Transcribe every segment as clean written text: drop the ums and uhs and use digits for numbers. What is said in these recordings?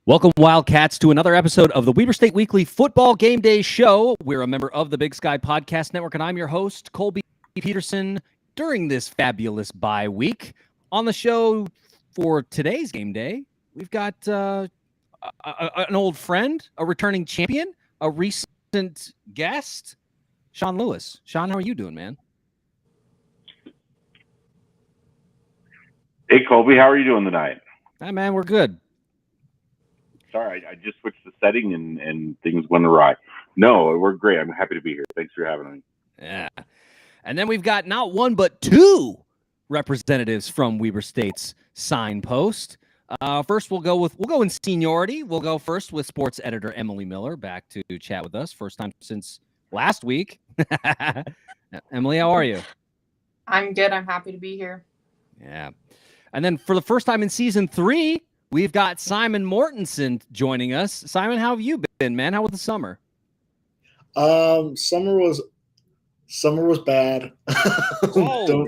Welcome, Wildcats, to another episode of the Weber State Weekly Football Game Day Show. We're a member of the Big Sky Podcast Network, and I'm your host, Colby Peterson, during this fabulous bye week. On the show for today's game day, we've got an old friend, a returning champion, a recent guest, Sean Lewis. Sean, how are you doing, man? Hey, Colby, how are you doing tonight? Hi, man, we're good. Sorry, I just switched the setting and things went awry. No, we're great. I'm happy to be here. Thanks for having me. Yeah. And then we've got not one, but two representatives from Weber State's signpost. First, we'll go in seniority. We'll go first with sports editor Emily Miller, back to chat with us. First time since last week. Emily, how are you? I'm good. I'm happy to be here. Yeah. And then for the first time in season 3, we've got Simon Mortensen joining us. Simon, how have you been, man? How was the summer? Summer was bad. Oh.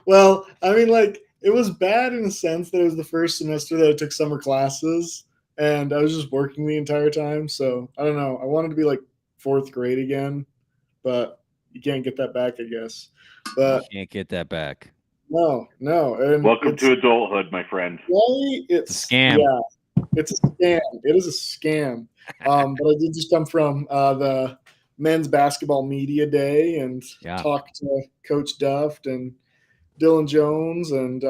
Well, I mean, like, it was bad in the sense that it was the first semester that I took summer classes, and I was just working the entire time. So I don't know. I wanted to be like 4th grade again, but you can't get that back, I guess. But you can't get that back. No. And welcome to adulthood, my friend. It's a scam. Yeah, it's a scam. It is a scam. But I did just come from the men's basketball media day and talked to Coach Duft and Dylan Jones and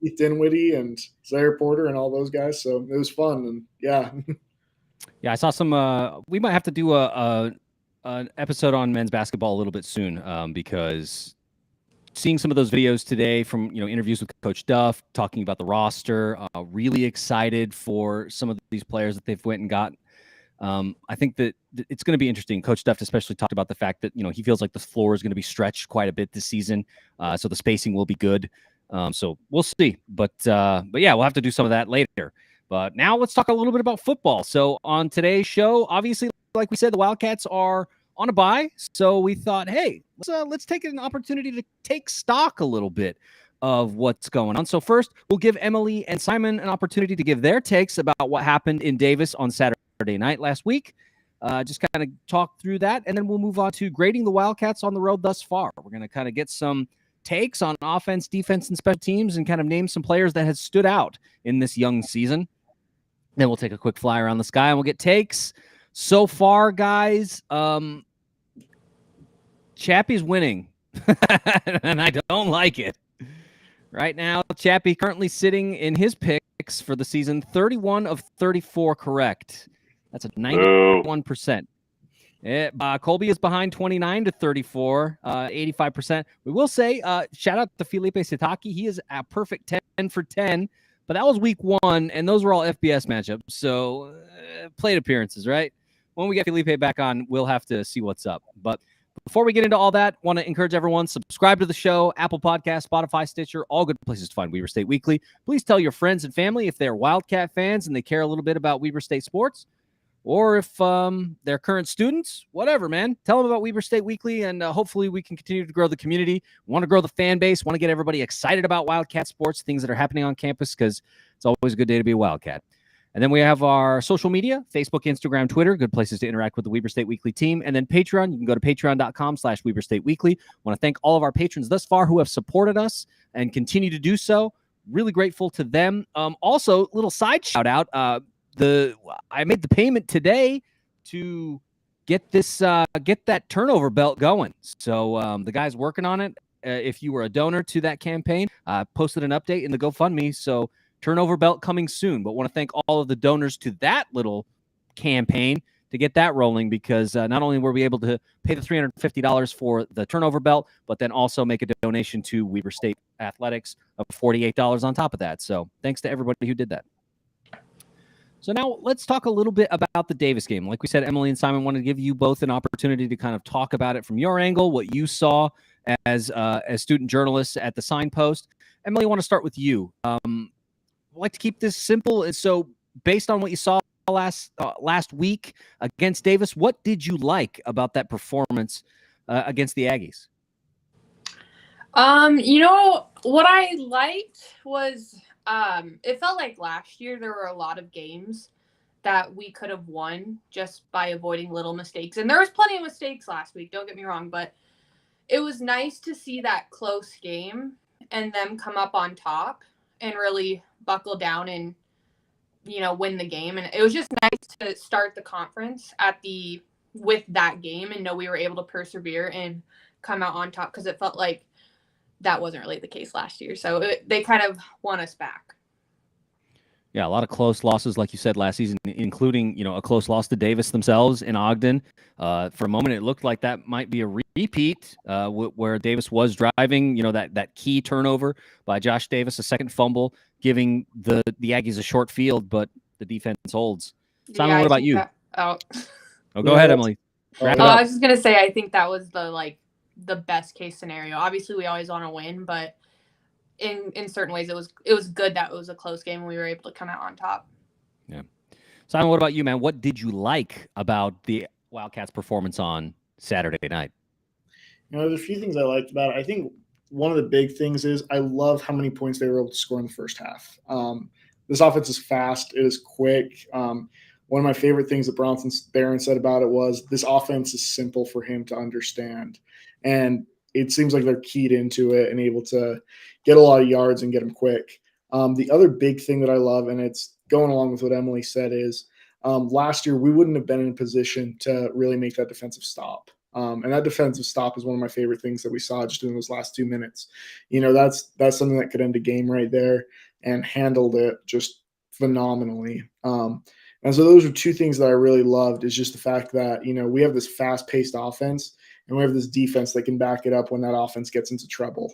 Keith Dinwiddie and Zaire Porter and all those guys. So it was fun. And yeah, I saw some. We might have to do an episode on men's basketball a little bit soon because seeing some of those videos today from interviews with Coach Duff, talking about the roster, really excited for some of these players that they've went and got. I think that it's going to be interesting. Coach Duff especially talked about the fact that he feels like the floor is going to be stretched quite a bit this season, so the spacing will be good. So we'll see, but yeah, we'll have to do some of that later. But now let's talk a little bit about football. So on today's show, obviously, like we said, the Wildcats are on a bye, so we thought, hey, let's take an opportunity to take stock a little bit of what's going on. So first, we'll give Emily and Simon an opportunity to give their takes about what happened in Davis on Saturday night last week. Just kind of talk through that, and then we'll move on to grading the Wildcats on the road thus far. We're going to kind of get some takes on offense, defense, and special teams, and kind of name some players that has stood out in this young season. Then we'll take a quick fly around the sky, and we'll get takes. So far, guys, Chappie's winning, and I don't like it. Right now, Chappie currently sitting in his picks for the season 31 of 34 correct. That's a 91%. Colby is behind 29 to 34, 85%. We will say, shout out to Felipe Sitaki. He is a perfect 10 for 10, but that was week 1, and those were all FBS matchups. So plate appearances, right? When we get Felipe back on, we'll have to see what's up. But before we get into all that, want to encourage everyone, subscribe to the show, Apple Podcasts, Spotify, Stitcher, all good places to find Weber State Weekly. Please tell your friends and family if they're Wildcat fans and they care a little bit about Weber State sports, or if they're current students, whatever, man. Tell them about Weber State Weekly, and hopefully we can continue to grow the community. We want to grow the fan base, want to get everybody excited about Wildcat sports, things that are happening on campus, because it's always a good day to be a Wildcat. And then we have our social media, Facebook, Instagram, Twitter, good places to interact with the Weber State Weekly team. And then Patreon, you can go to patreon.com/Weber State Weekly. Want to thank all of our patrons thus far who have supported us and continue to do so. Really grateful to them. Also, little side shout out. I made the payment today to get that turnover belt going. So the guy's working on it. If you were a donor to that campaign, posted an update in the GoFundMe. So turnover belt coming soon, but want to thank all of the donors to that little campaign to get that rolling, because not only were we able to pay the $350 for the turnover belt, but then also make a donation to Weber State Athletics of $48 on top of that. So thanks to everybody who did that. So now let's talk a little bit about the Davis game. Like we said, Emily and Simon wanted to give you both an opportunity to kind of talk about it from your angle, what you saw as student journalists at the signpost. Emily, I want to start with you. I'd like to keep this simple. And so based on what you saw last week against Davis, what did you like about that performance against the Aggies? What I liked was It felt like last year there were a lot of games that we could have won just by avoiding little mistakes. And there was plenty of mistakes last week, don't get me wrong, but it was nice to see that close game and them come up on top and really buckle down and, win the game. And it was just nice to start the conference with that game and know we were able to persevere and come out on top, because it felt like that wasn't really the case last year. So they kind of won us back. Yeah, a lot of close losses, like you said, last season, including, a close loss to Davis themselves in Ogden. For a moment, it looked like that might be a repeat where Davis was driving, that key turnover by Josh Davis, a second fumble, giving the Aggies a short field, but the defense holds. Simon, what about you? Oh, go ahead, Emily. Wrap it up. I was just going to say, I think that was the best case scenario. Obviously, we always want to win, but in certain ways, it was good that it was a close game and we were able to come out on top. Yeah. Simon, what about you, man? What did you like about the Wildcats' performance on Saturday night? There's a few things I liked about it. I think one of the big things is I love how many points they were able to score in the first half. This offense is fast. It is quick. One of my favorite things that Bronson Barron said about it was this offense is simple for him to understand. And it seems like they're keyed into it and able to get a lot of yards and get them quick. The other big thing that I love, and it's going along with what Emily said, is last year we wouldn't have been in a position to really make that defensive stop. And that defensive stop is one of my favorite things that we saw just in those last 2 minutes. That's something that could end a game right there, and handled it just phenomenally. And so those are two things that I really loved, is just the fact that, we have this fast-paced offense and we have this defense that can back it up when that offense gets into trouble.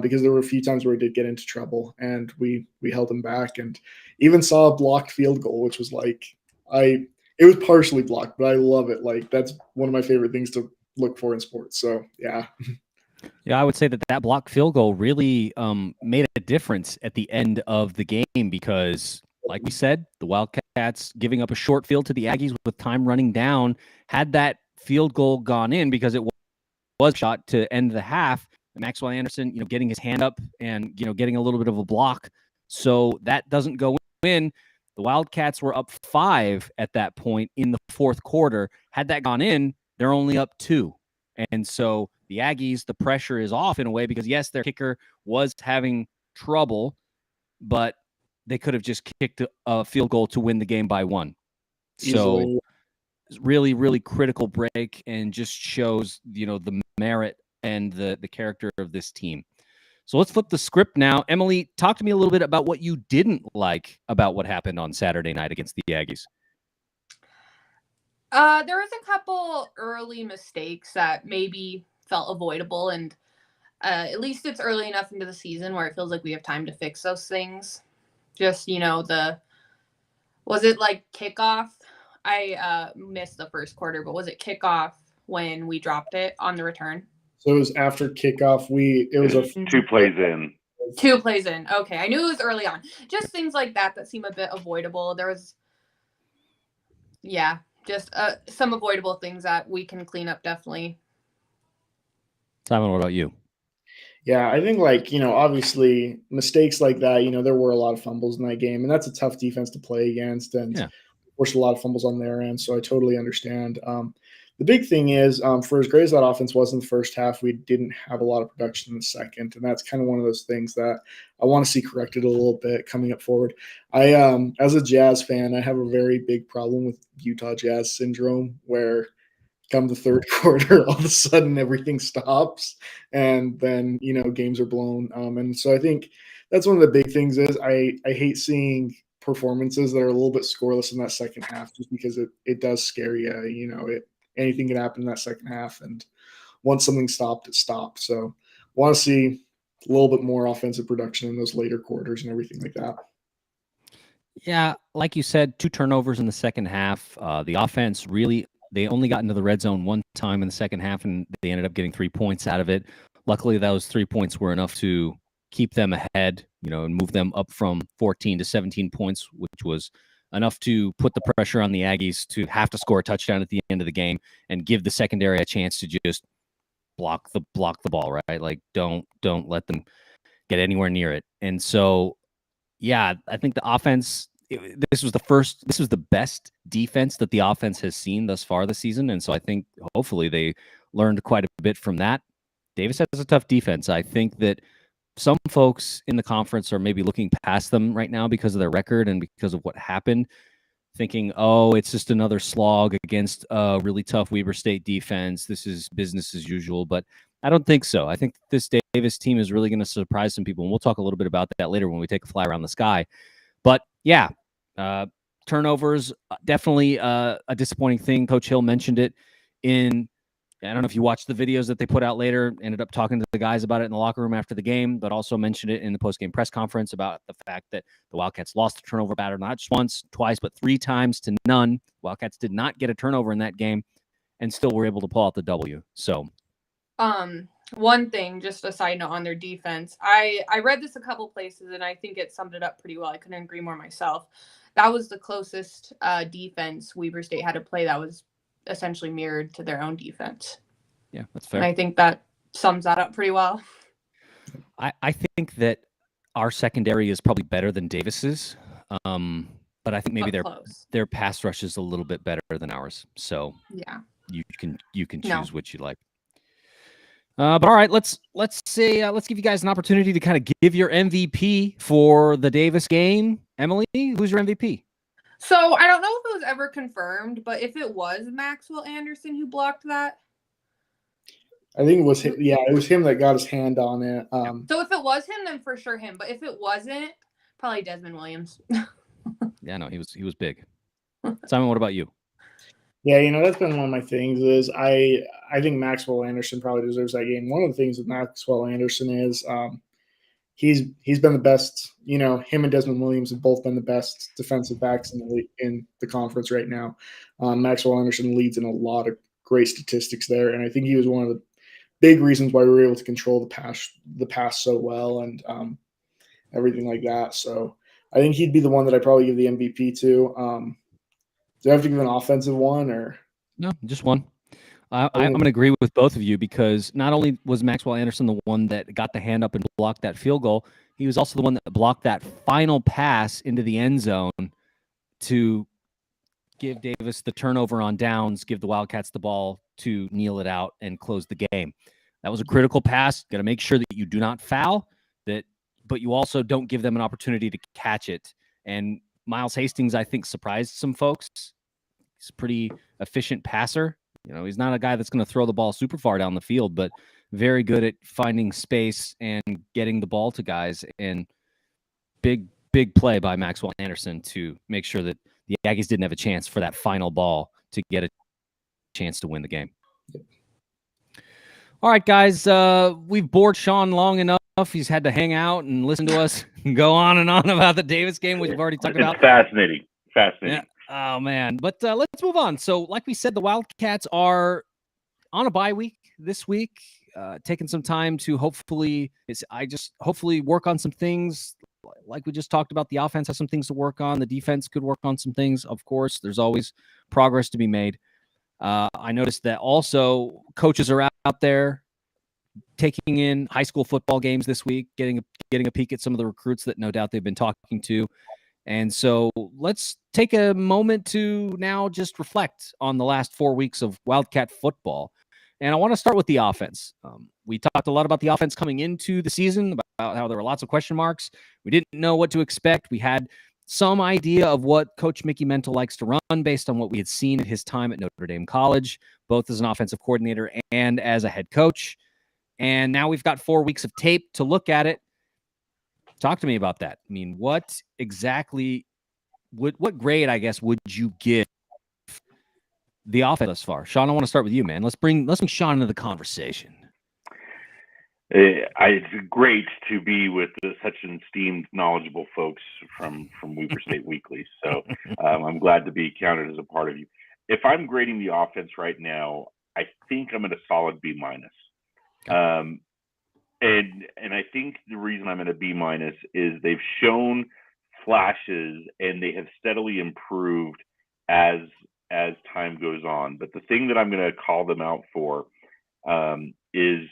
Because there were a few times where we did get into trouble and we held them back, and even saw a blocked field goal, which was it was partially blocked, but I love it. That's one of my favorite things to look for in sports. So, yeah. Yeah, I would say that blocked field goal really made a difference at the end of the game, because, like we said, the Wildcats giving up a short field to the Aggies with time running down. Had that field goal gone in, because it was shot to end the half, Maxwell Anderson, getting his hand up and, getting a little bit of a block. So that doesn't go in. The Wildcats were up 5 at that point in the fourth quarter. Had that gone in, they're only up 2. And so the Aggies, the pressure is off in a way, because, yes, their kicker was having trouble, but they could have just kicked a field goal to win the game by 1. So really, really critical break, and just shows, the merit and the character of this team. So let's flip the script now. Emily, talk to me a little bit about what you didn't like about what happened on Saturday night against the Aggies. There was a couple early mistakes that maybe felt avoidable, and at least it's early enough into the season where it feels like we have time to fix those things. Just, was it kickoff? I missed the first quarter, but was it kickoff when we dropped it on the return? So it was after kickoff. It was 2 plays in. 2 plays in. Okay. I knew it was early on. Just things like that seem a bit avoidable. There was, just some avoidable things that we can clean up, definitely. Simon, what about you? Yeah, I think obviously mistakes like that, there were a lot of fumbles in that game, and that's a tough defense to play against, and forced a lot of fumbles on their end. So I totally understand. The big thing is, for as great as that offense was in the first half, we didn't have a lot of production in the second, and that's kind of one of those things that I want to see corrected a little bit coming up forward. As a Jazz fan, I have a very big problem with Utah Jazz syndrome, where come the third quarter, all of a sudden everything stops, and then games are blown. And so I think that's one of the big things is I hate seeing performances that are a little bit scoreless in that second half, just because it does scare you. Anything can happen in that second half, and once something stopped, it stopped. So want to see a little bit more offensive production in those later quarters and everything like that. Yeah, like you said, 2 turnovers in the second half. The offense really, they only got into the red zone 1 time in the second half, and they ended up getting 3 points out of it. Luckily, those 3 points were enough to keep them ahead, and move them up from 14 to 17 points, which was enough to put the pressure on the Aggies to have to score a touchdown at the end of the game and give the secondary a chance to just block the ball, right? Don't let them get anywhere near it. And so Yeah, I think the offense. This was the best defense that the offense has seen thus far this season, and so I think hopefully they learned quite a bit from that. Davis has a tough defense. I think that some folks in the conference are maybe looking past them right now because of their record and because of what happened, thinking, oh, it's just another slog against a really tough Weber State defense. This is business as usual, but I don't think so. I think this Davis team is really going to surprise some people, and we'll talk a little bit about that later when we take a fly around the sky. But yeah, turnovers, definitely a disappointing thing. Coach Hill mentioned it in, I don't know if you watched the videos that they put out later, ended up talking to the guys about it in the locker room after the game, but also mentioned it in the post-game press conference about the fact that the Wildcats lost the turnover battle, not just once, twice, but 3 times to none. Wildcats did not get a turnover in that game and still were able to pull out the W. So, one thing, just a side note on their defense. I read this a couple places, and I think it summed it up pretty well. I couldn't agree more myself. That was the closest defense Weber State had to play that was essentially mirrored to their own defense. Yeah, that's fair. And I think that sums that up pretty well. I think that our secondary is probably better than Davis's, but I think maybe their pass rush is a little bit better than ours. So yeah, you can choose what you like. But all right, let's give you guys an opportunity to kind of give your MVP for the Davis game. Emily, who's your MVP? So I don't know if it was ever confirmed, but if it was Maxwell Anderson who blocked that, I think it was him. Yeah, it was him that got his hand on it. So if it was him, then for sure him. But if it wasn't, probably Desmond Williams. Yeah, no, he was big. Simon, what about you? Yeah, that's been one of my things is I think Maxwell Anderson probably deserves that game. One of the things with Maxwell Anderson is he's been the best. Him and Desmond Williams have both been the best defensive backs in the conference right now. Maxwell Anderson leads in a lot of great statistics there, and I think he was one of the big reasons why we were able to control the pass so well and everything like that. So I think he'd be the one that I probably give the MVP to. Do I have to give an offensive one or no? Just one. I'm going to agree with both of you because not only was Maxwell Anderson the one that got the hand up and blocked that field goal, he was also the one that blocked that final pass into the end zone to give Davis the turnover on downs, give the Wildcats the ball to kneel it out and close the game. That was a critical pass. Got to make sure that you do not foul, but you also don't give them an opportunity to catch it. And Miles Hastings, I think, surprised some folks. He's a pretty efficient passer. He's not a guy that's going to throw the ball super far down the field, but very good at finding space and getting the ball to guys. And big play by Maxwell Anderson to make sure that the Aggies didn't have a chance for that final ball to get a chance to win the game. All right, guys, we've bored Sean long enough. He's had to hang out and listen to us go on and on about the Davis game, which we've already talked about. Fascinating. Yeah. Oh, man. But let's move on. So, like we said, the Wildcats are on a bye week this week, taking some time to hopefully work on some things. Like we just talked about, the offense has some things to work on. The defense could work on some things. Of course, there's always progress to be made. I noticed that also coaches are out there taking in high school football games this week, getting a peek at some of the recruits that no doubt they've been talking to. And so let's take a moment to now just reflect on the last 4 weeks of Wildcat football. And I want to start with the offense. We talked a lot about the offense coming into the season, about how there were lots of question marks. We didn't know what to expect. We had some idea of what Coach Mickey Mental likes to run based on what we had seen at his time at Notre Dame College, both as an offensive coordinator and as a head coach. And now we've got 4 weeks of tape to look at it. Talk to me about that. I mean, what exactly, what grade, I guess, would you give the offense thus far? Sean, I want to start with you, man. Let's bring Sean into the conversation. It's great to be with such esteemed, knowledgeable folks from Weber State Weekly. So I'm glad to be counted as a part of you. If I'm grading the offense right now, I think I'm at a solid B-. And I think the reason I'm at a B- is they've shown flashes and they have steadily improved as time goes on. But the thing that I'm going to call them out for is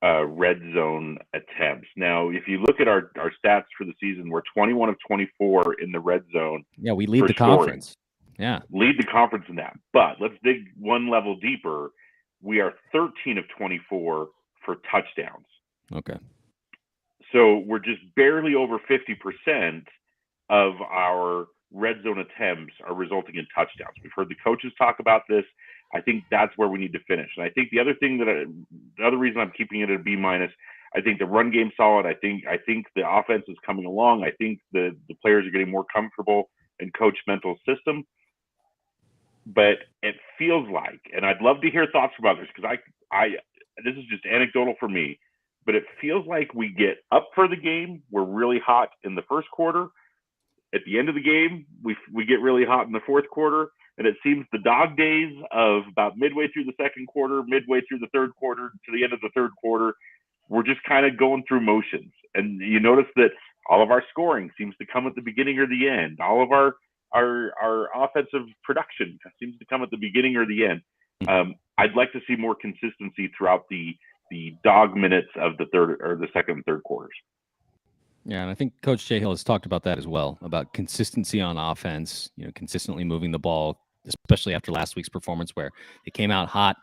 red zone attempts. Now, if you look at our stats for the season, we're 21 of 24 in the red zone. Yeah, we lead the conference. Yeah. Lead the conference in that. But let's dig one level deeper. We are 13 of 24 for touchdowns. Okay. So we're just barely over 50% of our red zone attempts are resulting in touchdowns. We've heard the coaches talk about this. I think that's where we need to finish. And I think the other thing the other reason I'm keeping it at a B-, I think the run game's solid. I think the offense is coming along. I think the players are getting more comfortable in Coach Mental's system. But it feels like, and I'd love to hear thoughts from others, because I this is just anecdotal for me, but it feels like we get up for the game, we're really hot in the first quarter. At the end of the game, we get really hot in the fourth quarter, and it seems the dog days of about midway through the second quarter, midway through the third quarter, to the end of the third quarter, we're just kind of going through motions. And you notice that all of our scoring seems to come at the beginning or the end. All of our offensive production seems to come at the beginning or the end. I'd like to see more consistency throughout the dog minutes of the third or the second and third quarters. Yeah, and I think Coach Cahill has talked about that as well, about consistency on offense, consistently moving the ball, especially after last week's performance where they came out hot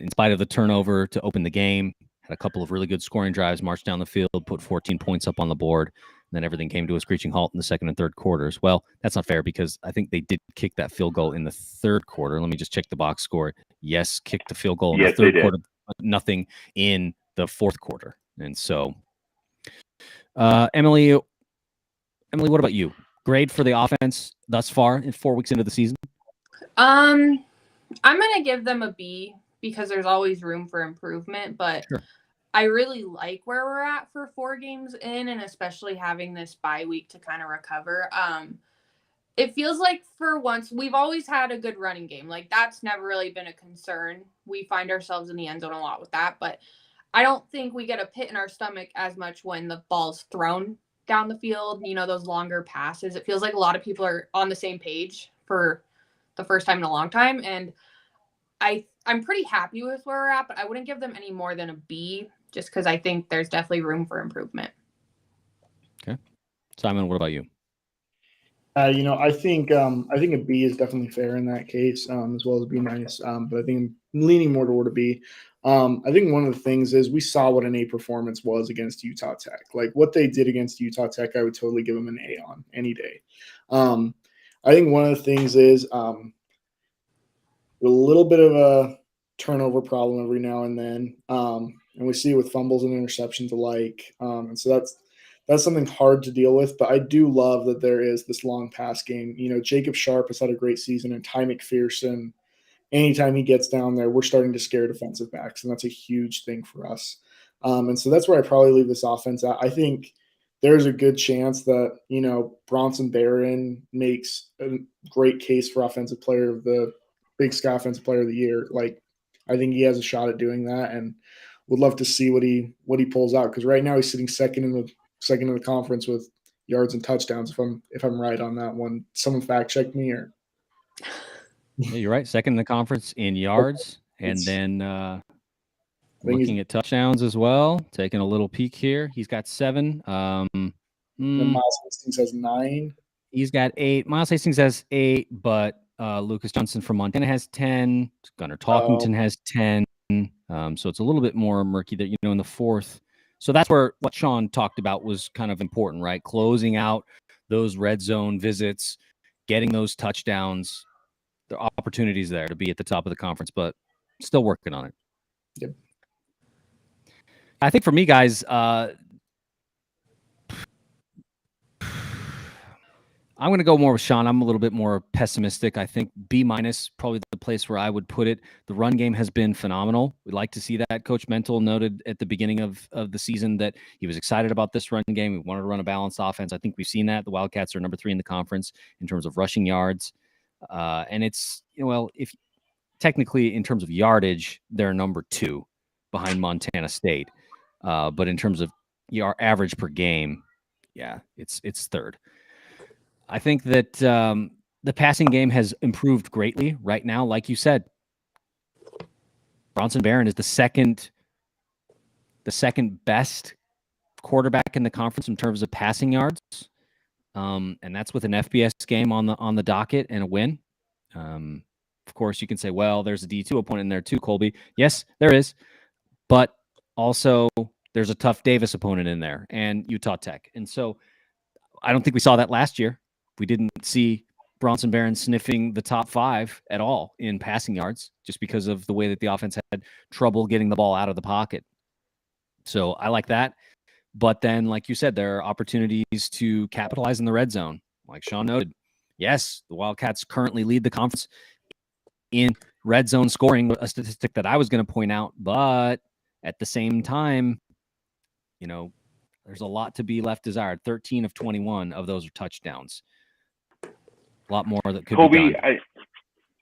in spite of the turnover to open the game, had a couple of really good scoring drives, marched down the field, put 14 points up on the board, and then everything came to a screeching halt in the second and third quarters. Well, that's not fair because I think they did kick that field goal in the third quarter. Let me just check the box score. Yes, kicked the field goal in the third quarter, but nothing in the fourth quarter. And so Emily, what about you? Grade for the offense thus far in 4 weeks into the season? I'm going to give them a B because there's always room for improvement, but sure. I really like where we're at for 4 games in, and especially having this bye week to kind of recover. It feels like for once we've always had a good running game. Like that's never really been a concern. We find ourselves in the end zone a lot with that, but I don't think we get a pit in our stomach as much when the ball's thrown down the field, those longer passes. It feels like a lot of people are on the same page for the first time in a long time. And I'm pretty happy with where we're at, but I wouldn't give them any more than a B just because I think there's definitely room for improvement. Okay. Simon, what about you? I think a B is definitely fair in that case, as well as B-. But I think I'm leaning more toward a B. I think one of the things is we saw what an A performance was against Utah Tech. Like what they did against Utah Tech, I would totally give them an A on any day. I think one of the things is a little bit of a turnover problem every now and then, and we see it with fumbles and interceptions alike. And so that's something hard to deal with. But I do love that there is this long pass game. Jacob Sharp has had a great season, and Ty McPherson, anytime he gets down there, we're starting to scare defensive backs, and that's a huge thing for us. And so that's where I probably leave this offense at. I think there's a good chance that, Bronson Barron makes a great case for offensive player of the Big Sky Offensive Player of the Year. Like, I think he has a shot at doing that, and would love to see what he pulls out, because right now he's sitting second in the conference with yards and touchdowns. If I'm right on that one, someone fact check me or. Yeah, you're right. Second in the conference in yards, and then looking at touchdowns as well. Taking a little peek here, he's got 7. Miles Hastings has 9. He's got 8. Miles Hastings has 8, but Lucas Johnson from Montana has 10. Gunnar Talkington has 10. So it's a little bit more murky that in the fourth. So that's where what Sean talked about was kind of important, right? Closing out those red zone visits, getting those touchdowns. The opportunities there to be at the top of the conference, but still working on it. Yep. I think for me, guys, I'm going to go more with Sean. I'm a little bit more pessimistic. I think B- probably the place where I would put it. The run game has been phenomenal. We'd like to see that. Coach Mental noted at the beginning of the season that he was excited about this run game. We wanted to run a balanced offense. I think we've seen that. The Wildcats are number 3 in the conference in terms of rushing yards. And it's, if technically in terms of yardage, they're number 2 behind Montana State. But in terms of our average per game, yeah, it's 3rd. I think that the passing game has improved greatly right now. Like you said, Bronson Barron is the second the second best quarterback in the conference in terms of passing yards. And that's with an FBS game on the docket and a win. Of course, you can say, well, there's a D2 opponent in there too, Colby. Yes, there is. But also there's a tough Davis opponent in there and Utah Tech. And so I don't think we saw that last year. We didn't see Bronson Barron sniffing the top 5 at all in passing yards just because of the way that the offense had trouble getting the ball out of the pocket. So I like that. But then, like you said, there are opportunities to capitalize in the red zone. Like Sean noted, yes, the Wildcats currently lead the conference in red zone scoring, a statistic that I was going to point out. But at the same time, there's a lot to be left desired. 13 of 21 of those are touchdowns. A lot more that could be done.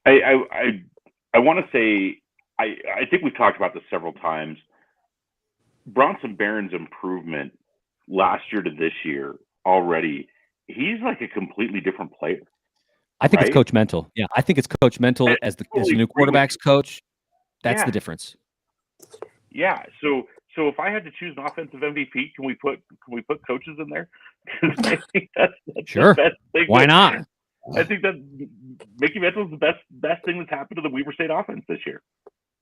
I want to say, I think we've talked about this several times. Bronson Barron's improvement last year to this year already, he's like a completely different player. I think it's Coach Mental. Yeah, I think it's Coach Mental as the new quarterback's coach. That's the difference. Yeah. So if I had to choose an offensive MVP, can we put coaches in there? I think that's sure. The best thing. Why not? I think that Mickey Mental is the best thing that's happened to the Weber State offense this year.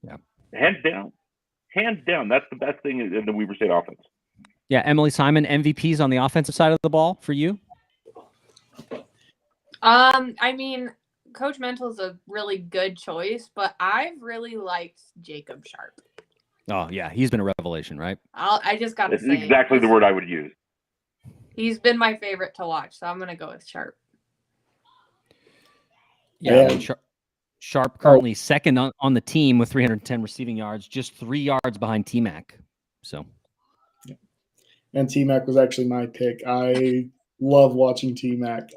Yeah, hands down. That's the best thing in the Weber State offense. Yeah, Emily Simon, MVPs on the offensive side of the ball for you? I mean, Coach Mental is a really good choice, but I've really liked Jacob Sharp. Oh yeah, he's been a revelation, right? I just got to say, that's exactly the word I would use. He's been my favorite to watch, so I'm going to go with Sharp. Yeah, Sharp currently second on the team with 310 receiving yards, just 3 yards behind T-Mac. So, and T-Mac was actually my pick. I love watching T-Mac.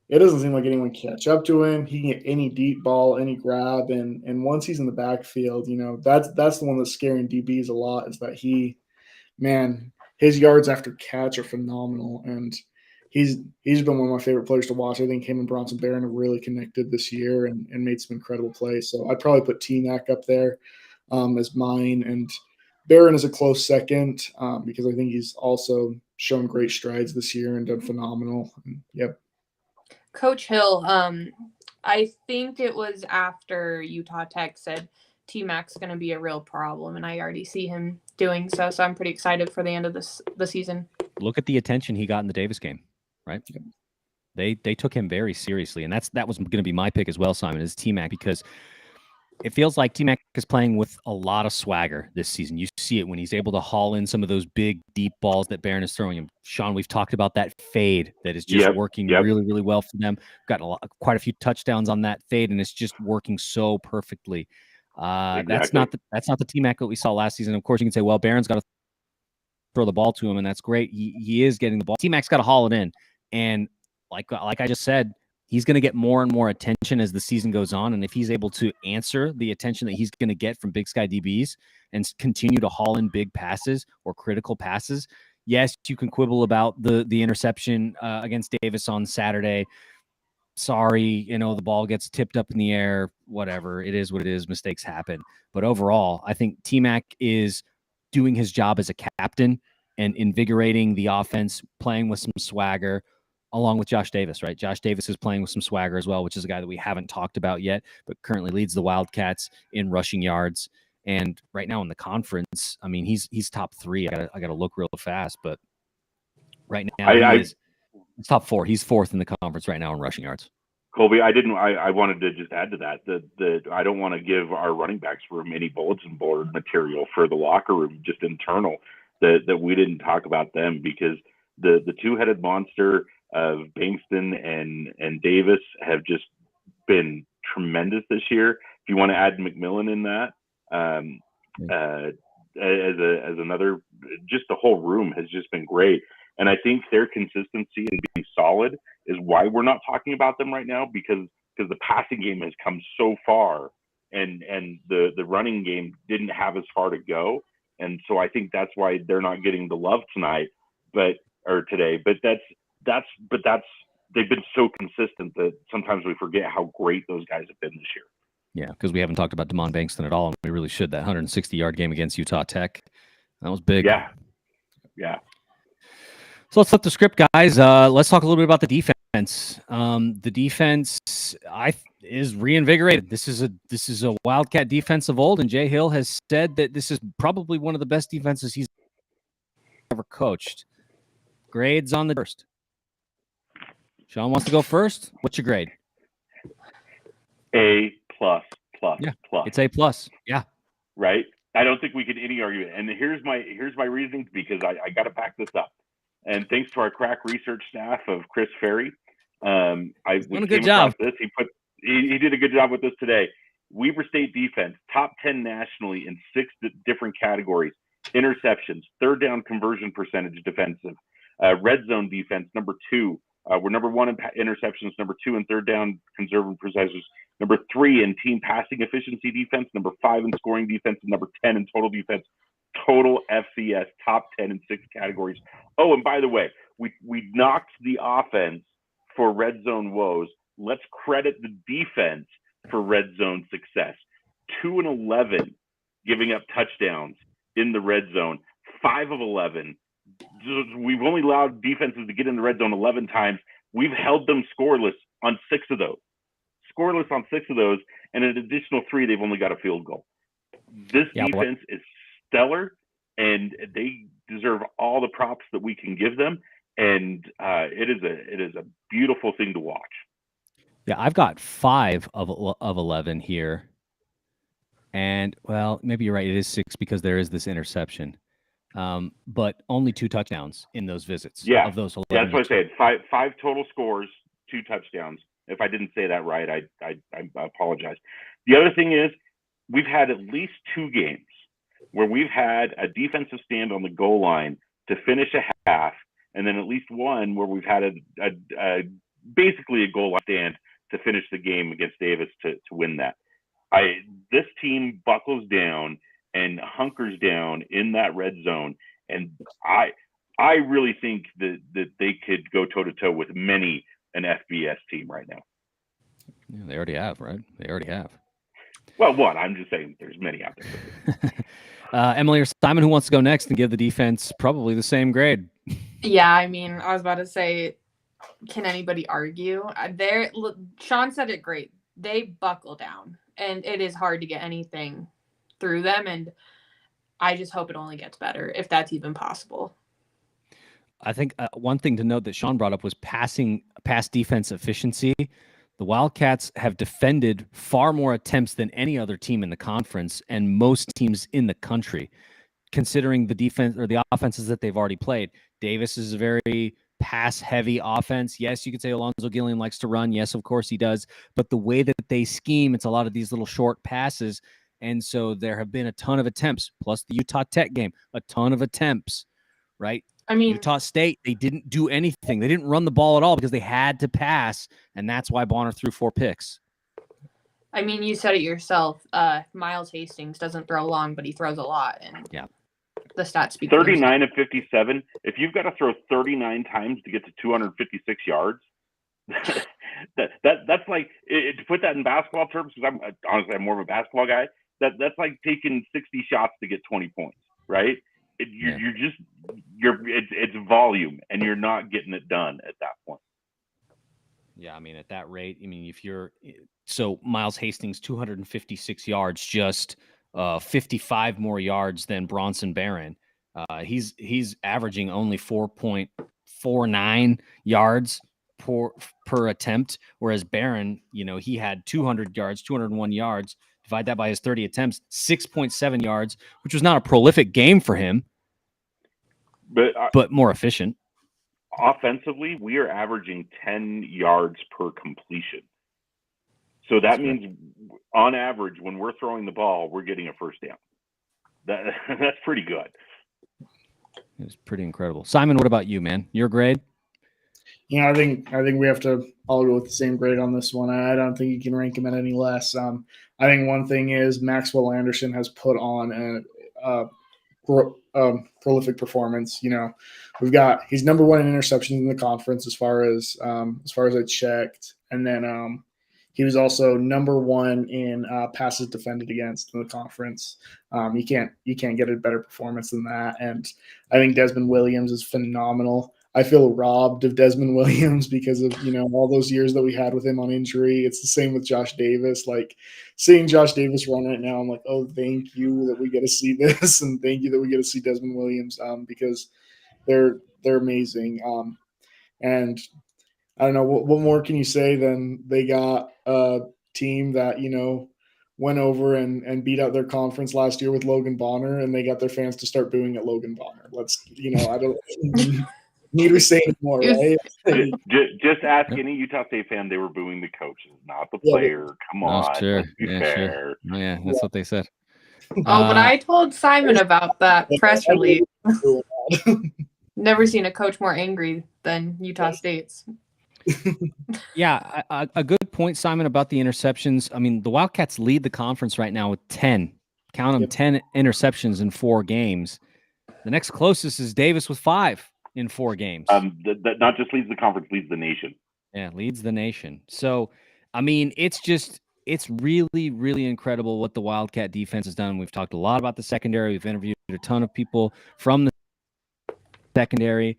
It doesn't seem like anyone can catch up to him. He can get any deep ball, any grab, and once he's in the backfield, that's the one that's scaring DBs a lot. Is that his yards after catch are phenomenal, and he's been one of my favorite players to watch. I think him and Bronson Barron have really connected this year and made some incredible plays. So I'd probably put T-Mac up there as mine, and Barron is a close second because I think he's also shown great strides this year and done phenomenal. And, yep. Coach Hill, I think it was after Utah Tech said T-Mac's going to be a real problem, and I already see him doing so. So I'm pretty excited for the end of the season. Look at the attention he got in the Davis game, right? They took him very seriously, and that was going to be my pick as well, Simon, is T-Mac, because it feels like T-Mac is playing with a lot of swagger this season. You see it when he's able to haul in some of those big, deep balls that Barron is throwing him. Sean, we've talked about that fade that is just working really, really well for them. Got quite a few touchdowns on that fade, and it's just working so perfectly. Exactly. That's not the T-Mac that we saw last season. Of course, you can say, well, Barron's got to throw the ball to him, and that's great. He is getting the ball. T-Mac's got to haul it in, and like I just said, he's going to get more and more attention as the season goes on. And if he's able to answer the attention that he's going to get from Big Sky DBs and continue to haul in big passes or critical passes, yes, you can quibble about the interception against Davis on Saturday. Sorry, the ball gets tipped up in the air, whatever. It is what it is. Mistakes happen. But overall, I think T-Mac is doing his job as a captain and invigorating the offense, playing with some swagger, along with Josh Davis, right? Josh Davis is playing with some swagger as well, which is a guy that we haven't talked about yet, but currently leads the Wildcats in rushing yards. And right now in the conference, I mean, he's top 3. I gotta look real fast, but right now he's top 4. He's 4th in the conference right now in rushing yards. Colby, I wanted to just add to that I don't want to give our running backs room any bulletin board material for the locker room, just internal, that we didn't talk about them, because the two-headed monster of Bankston and Davis have just been tremendous this year. If you want to add McMillan in that, as another, just the whole room has just been great. And I think their consistency and being solid is why we're not talking about them right now, because the passing game has come so far, and the running game didn't have as far to go. And so I think that's why they're not getting the love tonight, or today. But they've been so consistent that sometimes we forget how great those guys have been this year. Yeah, because we haven't talked about Damon Bankston at all, and we really should. That 160-yard game against Utah Tech, that was big. Yeah. So let's flip the script, guys. Let's talk a little bit about the defense. The defense is reinvigorated. This is a Wildcat defense of old, and Jay Hill has said that this is probably one of the best defenses he's ever coached. Grades on the first. Sean wants to go first. What's your grade? A++++. It's A+. Yeah. Right. I don't think we could any argument. And here's my reasoning, because I got to back this up. And thanks to our crack research staff of Chris Ferry, done a good job. This. He did a good job with this today. Weber State defense, top 10 nationally in 6 different categories: interceptions, third down conversion percentage defensive, red zone defense, number 2. We're number 1 in interceptions, number 2 in third down conversion percentages, number 3 in team passing efficiency defense, number 5 in scoring defense, and number 10 in total defense. Total FCS, top 10 in 6 categories. Oh, and by the way, we knocked the offense for red zone woes. Let's credit the defense for red zone success. 2 and 11 giving up touchdowns in the red zone. 5 of 11. We've only allowed defenses to get in the red zone 11 times. We've held them scoreless on 6 of those. Scoreless on 6 of those, and an additional 3, they've only got a field goal. This defense is stellar, and they deserve all the props that we can give them. And it is a beautiful thing to watch. Yeah, I've got 5 of 11 here, and well, maybe you're right. It is 6 because there is this interception, but only 2 touchdowns in those visits. Yeah, of those 11. Yeah, that's what I said. Five total scores, 2 touchdowns. If I didn't say that right, I apologize. The other thing is, we've had at least 2 games where we've had a defensive stand on the goal line to finish a half, and then at least one where we've had basically a goal line stand to finish the game against Davis to win that. This team buckles down and hunkers down in that red zone, and I really think that they could go toe-to-toe with many an FBS team right now. Yeah, they already have, right? They already have. Well, one, I'm just saying there's many out there. Emily or Simon, who wants to go next and give the defense probably the same grade? Yeah, I mean, I was about to say, can anybody argue? Sean said it great. They buckle down, and it is hard to get anything through them, and I just hope it only gets better, if that's even possible. I think one thing to note that Sean brought up was pass defense efficiency. The Wildcats have defended far more attempts than any other team in the conference and most teams in the country, considering the defense or the offenses that they've already played. Davis is a very pass-heavy offense. Yes, you could say Alonzo Gillian likes to run. Yes, of course he does. But the way that they scheme, it's a lot of these little short passes. And so there have been a ton of attempts, plus the Utah Tech game, a ton of attempts, right? I mean, Utah State, they didn't do anything. They didn't run the ball at all because they had to pass, and that's why Bonner threw 4 picks. I mean, you said it yourself. Miles Hastings doesn't throw long, but he throws a lot, and yeah, the stats speak. 39 of 57. If you've got to throw 39 times to get to 256 yards, that's like, to put that in basketball terms, because I'm more of a basketball guy. That's like taking 60 shots to get 20 points, right? It's volume, and you're not getting it done at that point. Yeah, I mean, at that rate, so Miles Hastings, 256 yards, just 55 more yards than Bronson Barron. He's averaging only 4.49 yards per attempt, whereas Barron, he had 200 yards, 201 yards. Divide that by his 30 attempts, 6.7 yards, which was not a prolific game for him, but more efficient. Offensively, we are averaging 10 yards per completion. So that means, on average, when we're throwing the ball, we're getting a first down. That's pretty good. It's pretty incredible. Simon, what about you, man? Your grade? I think we have to all go with the same grade on this one. I don't think you can rank him at any less. I think one thing is Maxwell Anderson has put on a prolific performance. He's number 1 in interceptions in the conference as far as I checked, and then he was also number 1 in passes defended against in the conference. You can't get a better performance than that. And I think Desmond Williams is phenomenal. I feel robbed of Desmond Williams because of, all those years that we had with him on injury. It's the same with Josh Davis. Like, seeing Josh Davis run right now, I'm like, oh, thank you that we get to see this, and thank you that we get to see Desmond Williams, because they're amazing. And I don't know what more can you say than they got a team that went over and beat out their conference last year with Logan Bonner, and they got their fans to start booing at Logan Bonner. I don't need we say anymore, right? Just ask any Utah State fan. They were booing the coaches, not the player. Come on, sure. Let's be fair. Sure. Oh, yeah, that's what they said. Oh, but I told Simon about that press release. Never seen a coach more angry than Utah State's. Yeah, a good point, Simon, about the interceptions. I mean, the Wildcats lead the conference right now with 10. Count them, 10 interceptions in 4 games. The next closest is Davis with 5 in 4 games. That not just leads the conference, leads the nation. Yeah, leads the nation. So, I mean, it's really, really incredible what the Wildcat defense has done. We've talked a lot about the secondary. We've interviewed a ton of people from the secondary.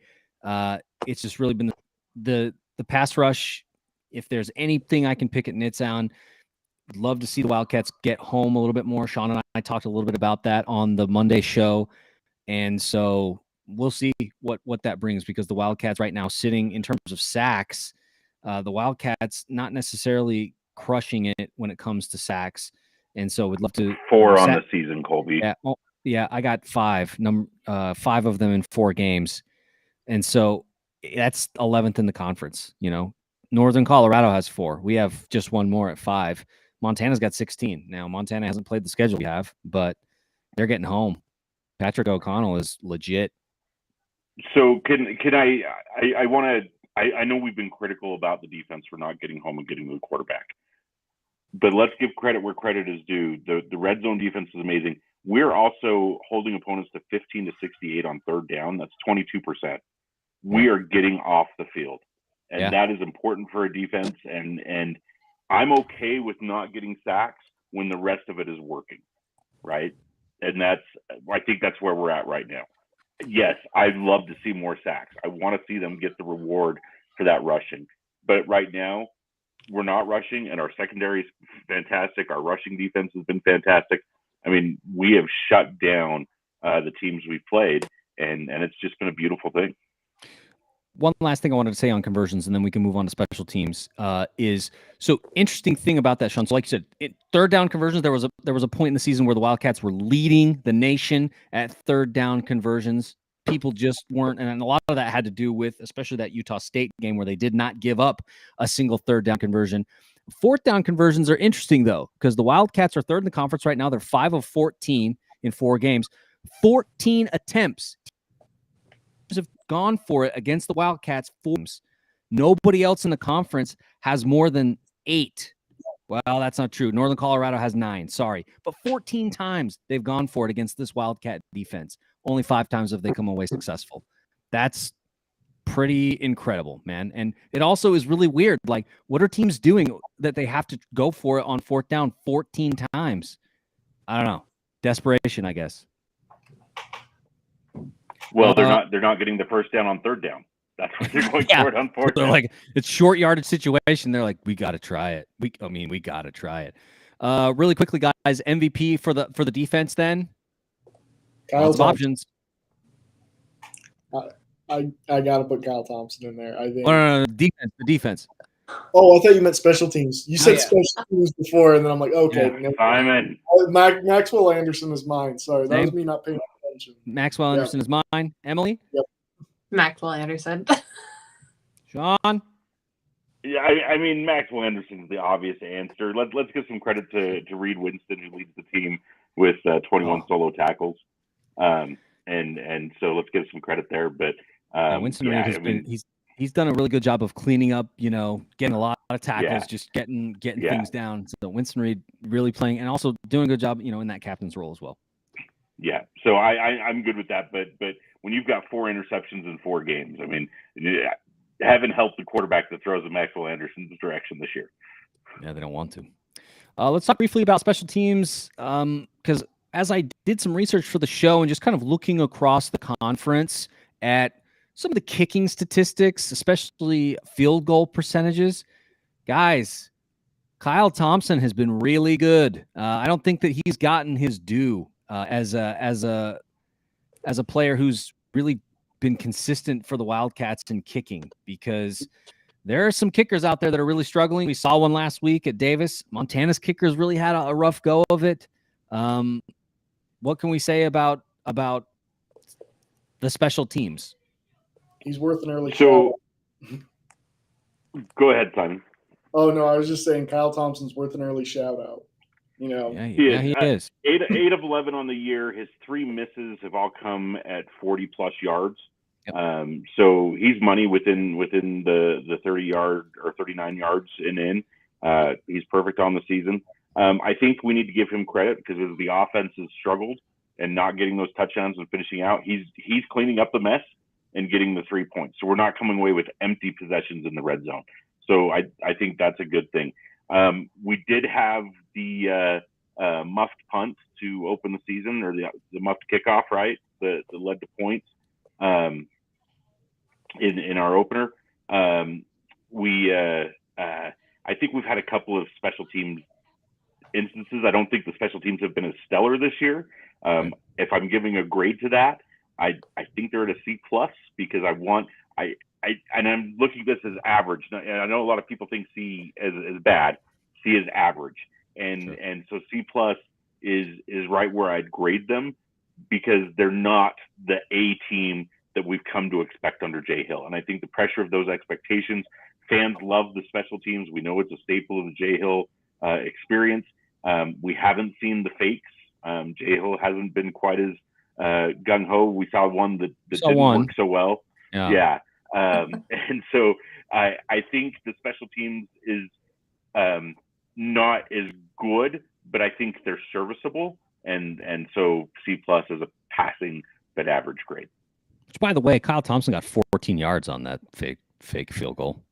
It's just really been the pass rush. If there's anything I can pick at nits on, I'd love to see the Wildcats get home a little bit more. Sean and I talked a little bit about that on the Monday show. And so we'll see what that brings, because the Wildcats right now sitting in terms of sacks, the Wildcats not necessarily crushing it when it comes to sacks. And so we'd love to 4 on the season, Colby. Yeah. I got 5 of them in 4 games. And so that's 11th in the conference. Northern Colorado has 4. We have just one more at 5. Montana's got 16. Now, Montana hasn't played the schedule we have, but they're getting home. Patrick O'Connell is legit. So can I know we've been critical about the defense for not getting home and getting to the quarterback, but let's give credit where credit is due. The red zone defense is amazing. We're also holding opponents to 15 to 68 on third down. That's 22%. We are getting off the field, and that is important for a defense. And I'm okay with not getting sacks when the rest of it is working, right? And I think that's where we're at right now. Yes, I'd love to see more sacks. I want to see them get the reward for that rushing. But right now, we're not rushing, and our secondary is fantastic. Our rushing defense has been fantastic. I mean, we have shut down the teams we've played, and it's just been a beautiful thing. One last thing I wanted to say on conversions, and then we can move on to special teams. Interesting thing about that, Sean. So, like you said, third down conversions. There was a point in the season where the Wildcats were leading the nation at third down conversions. People just weren't, and a lot of that had to do with, especially that Utah State game where they did not give up a single third down conversion. Fourth down conversions are interesting though, because the Wildcats are third in the conference right now. They're 5 of 14 in 4 games, 14 attempts have gone for it against the Wildcats. 4 games. Nobody else in the conference has more than 8. Well, that's not true. Northern Colorado has 9. Sorry. But 14 times they've gone for it against this Wildcat defense. Only 5 times have they come away successful. That's pretty incredible, man. And it also is really weird. Like, what are teams doing that they have to go for it on fourth down 14 times? I don't know. Desperation, I guess. Well, they're not getting the first down on third down. That's what they're going for it on fourth down. They're like, it's short yardage situation. They're like, we got to try it. We got to try it. Really quickly, guys, MVP for the defense then? Kyle Thompson. Options. I got to put Kyle Thompson in there, I think. No, the defense. Oh, I thought you meant special teams. You said special teams before, and then I'm like, okay. Yeah, Simon. Maxwell Anderson is mine. Sorry, that was me not paying attention. Maxwell Anderson is mine. Emily? Yep. Maxwell Anderson. Sean? Yeah, I mean, Maxwell Anderson is the obvious answer. Let's give some credit to Reed Winston, who leads the team with 21 solo tackles. And so let's give some credit there. But Winston Reed has been he's done a really good job of cleaning up, getting a lot of tackles, just getting things down. So Winston Reed really playing and also doing a good job, in that captain's role as well. Yeah, so I'm good with that. But when you've got 4 interceptions in 4 games, I mean, haven't helped the quarterback that throws in Maxwell Anderson's direction this year. Yeah, they don't want to. Let's talk briefly about special teams, because as I did some research for the show and just kind of looking across the conference at some of the kicking statistics, especially field goal percentages, guys, Kyle Thompson has been really good. I don't think that he's gotten his due as a player who's really been consistent for the Wildcats in kicking, because there are some kickers out there that are really struggling. We saw one last week at Davis. Montana's kickers really had a rough go of it. What can we say about the special teams? He's worth an early shout. Go ahead, Simon. Oh no, I was just saying Kyle Thompson's worth an early shout out. You know, he is. 8 of 11 on the year. His 3 misses have all come at 40+ yards. Yep. So he's money within the 30-yard or 39 yards and in. He's perfect on the season. I think we need to give him credit because as the offense has struggled and not getting those touchdowns and finishing out, he's cleaning up the mess and getting the 3 points. So we're not coming away with empty possessions in the red zone. So I think that's a good thing. We did have the muffed punt to open the season, or the muffed kickoff, right? That led to points in our opener. I think we've had a couple of special teams instances. I don't think the special teams have been as stellar this year. If I'm giving a grade to that, I think they're at a C+ because I'm looking at this as average. I know a lot of people think C is bad. C is average, and so C+ is right where I'd grade them because they're not the A team that we've come to expect under Jay Hill. And I think the pressure of those expectations, fans love the special teams. We know it's a staple of the Jay Hill experience. We haven't seen the fakes. Jay Hill hasn't been quite as gung-ho. We saw one that didn't work so well. Yeah. And so I think the special teams is not as good, but I think they're serviceable. And so C+ is a passing but average grade. Which, by the way, Kyle Thompson got 14 yards on that fake field goal.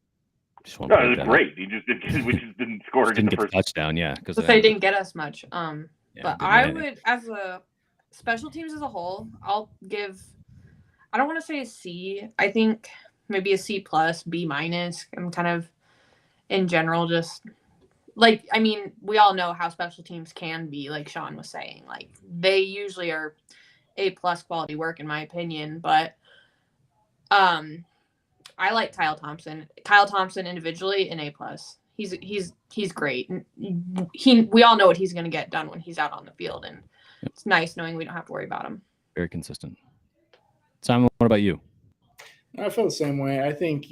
It was great. He just didn't score. Didn't get the touchdown, yeah. Because they didn't get us much. But I would, as a special teams as a whole, I'll give, I don't want to say a C. I think maybe a C+, B-. I'm kind of, in general, just, like, I mean, we all know how special teams can be, like Sean was saying. Like, they usually are A+ quality work, in my opinion. But I like Kyle Thompson. Kyle Thompson individually, an A+. He's great. We all know what he's going to get done when he's out on the field, and it's nice knowing we don't have to worry about him. Very consistent. Simon, what about you? I feel the same way. I think,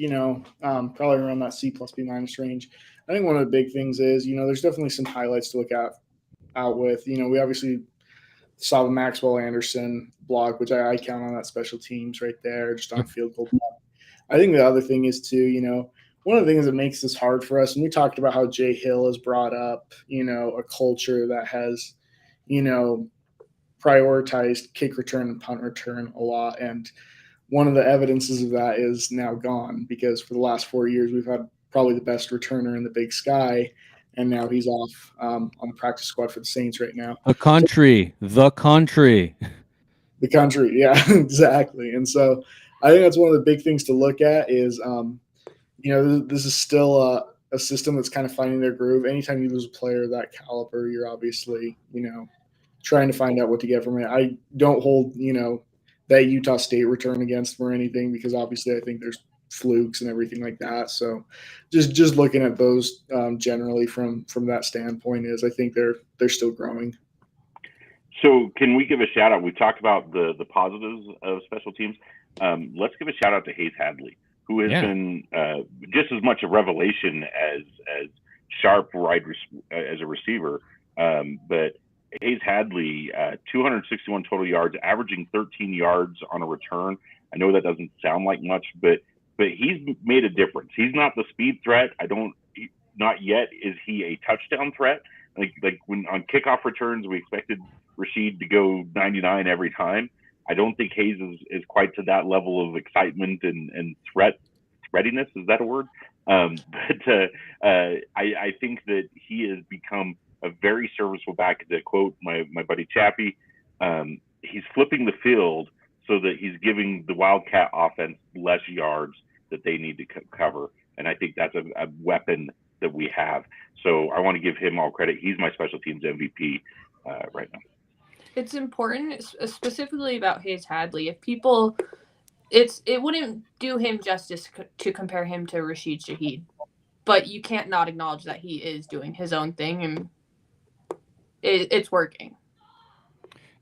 probably around that C+ B- range. I think one of the big things is, there's definitely some highlights to look out with. We obviously saw the Maxwell Anderson block, which I count on that special teams right there, just on field goal. I think the other thing is too, one of the things that makes this hard for us, and we talked about how Jay Hill has brought up, a culture that has, prioritized kick return and punt return a lot. And one of the evidences of that is now gone because for the last 4 years, we've had probably the best returner in the Big Sky. And now he's off on the practice squad for the Saints right now. The country. Yeah, exactly. And so I think that's one of the big things to look at is, this is still a system that's kind of finding their groove. Anytime you lose a player of that caliber, you're obviously, trying to find out what to get from it. I don't hold, that Utah State return against them or anything because obviously I think there's flukes and everything like that. So just looking at those generally from that standpoint is I think they're still growing. So can we give a shout out? We talked about the positives of special teams. Let's give a shout out to Hayes Hadley, who has been just as much a revelation as sharp as a receiver. But Hayes Hadley, 261 total yards, averaging 13 yards on a return. I know that doesn't sound like much, but he's made a difference. He's not the speed threat. Not yet is he a touchdown threat. Like when on kickoff returns, we expected Rashid to go 99 every time. I don't think Hayes is quite to that level of excitement and threat readiness. Is that a word? But I think that he has become a very serviceable back. To quote my buddy Chappie, he's flipping the field so that he's giving the Wildcat offense less yards that they need to cover. And I think that's a weapon that we have. So I want to give him all credit. He's my special teams MVP right now. It's important, specifically about Hayes Hadley. If people, it wouldn't do him justice to compare him to Rashid Shaheed, but you can't not acknowledge that he is doing his own thing, and it's working.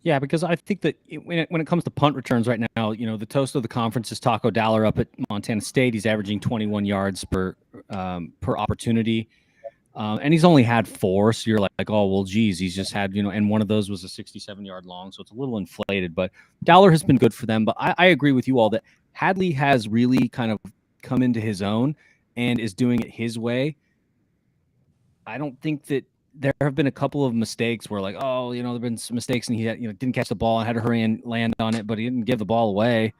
Yeah, because I think that when it comes to punt returns right now, the toast of the conference is Taco Dowler up at Montana State. He's averaging 21 yards per opportunity. And he's only had 4, so you're like, oh, well, geez, he's just had, and one of those was a 67-yard long, so it's a little inflated. But Dowler has been good for them. But I agree with you all that Hadley has really kind of come into his own and is doing it his way. I don't think that there have been a couple of mistakes where, like, oh, there have been some mistakes, and he had, didn't catch the ball and had to hurry and land on it, but he didn't give the ball away.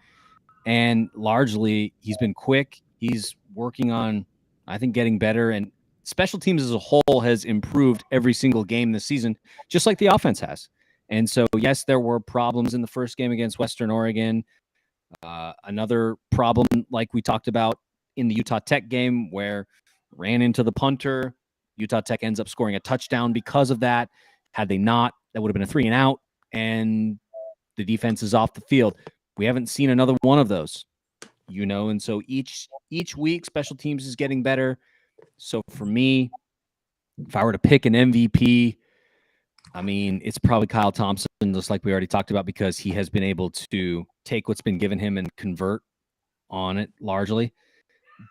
And largely, he's been quick. He's working on, I think, getting better, and special teams as a whole has improved every single game this season, just like the offense has. And so, yes, there were problems in the first game against Western Oregon. Another problem, like we talked about in the Utah Tech game, where ran into the punter. Utah Tech ends up scoring a touchdown because of that. Had they not, that would have been a 3-and-out, and the defense is off the field. We haven't seen another one of those, and so each week, special teams is getting better. So for me, if I were to pick an MVP, I mean, it's probably Kyle Thompson, just like we already talked about, because he has been able to take what's been given him and convert on it largely.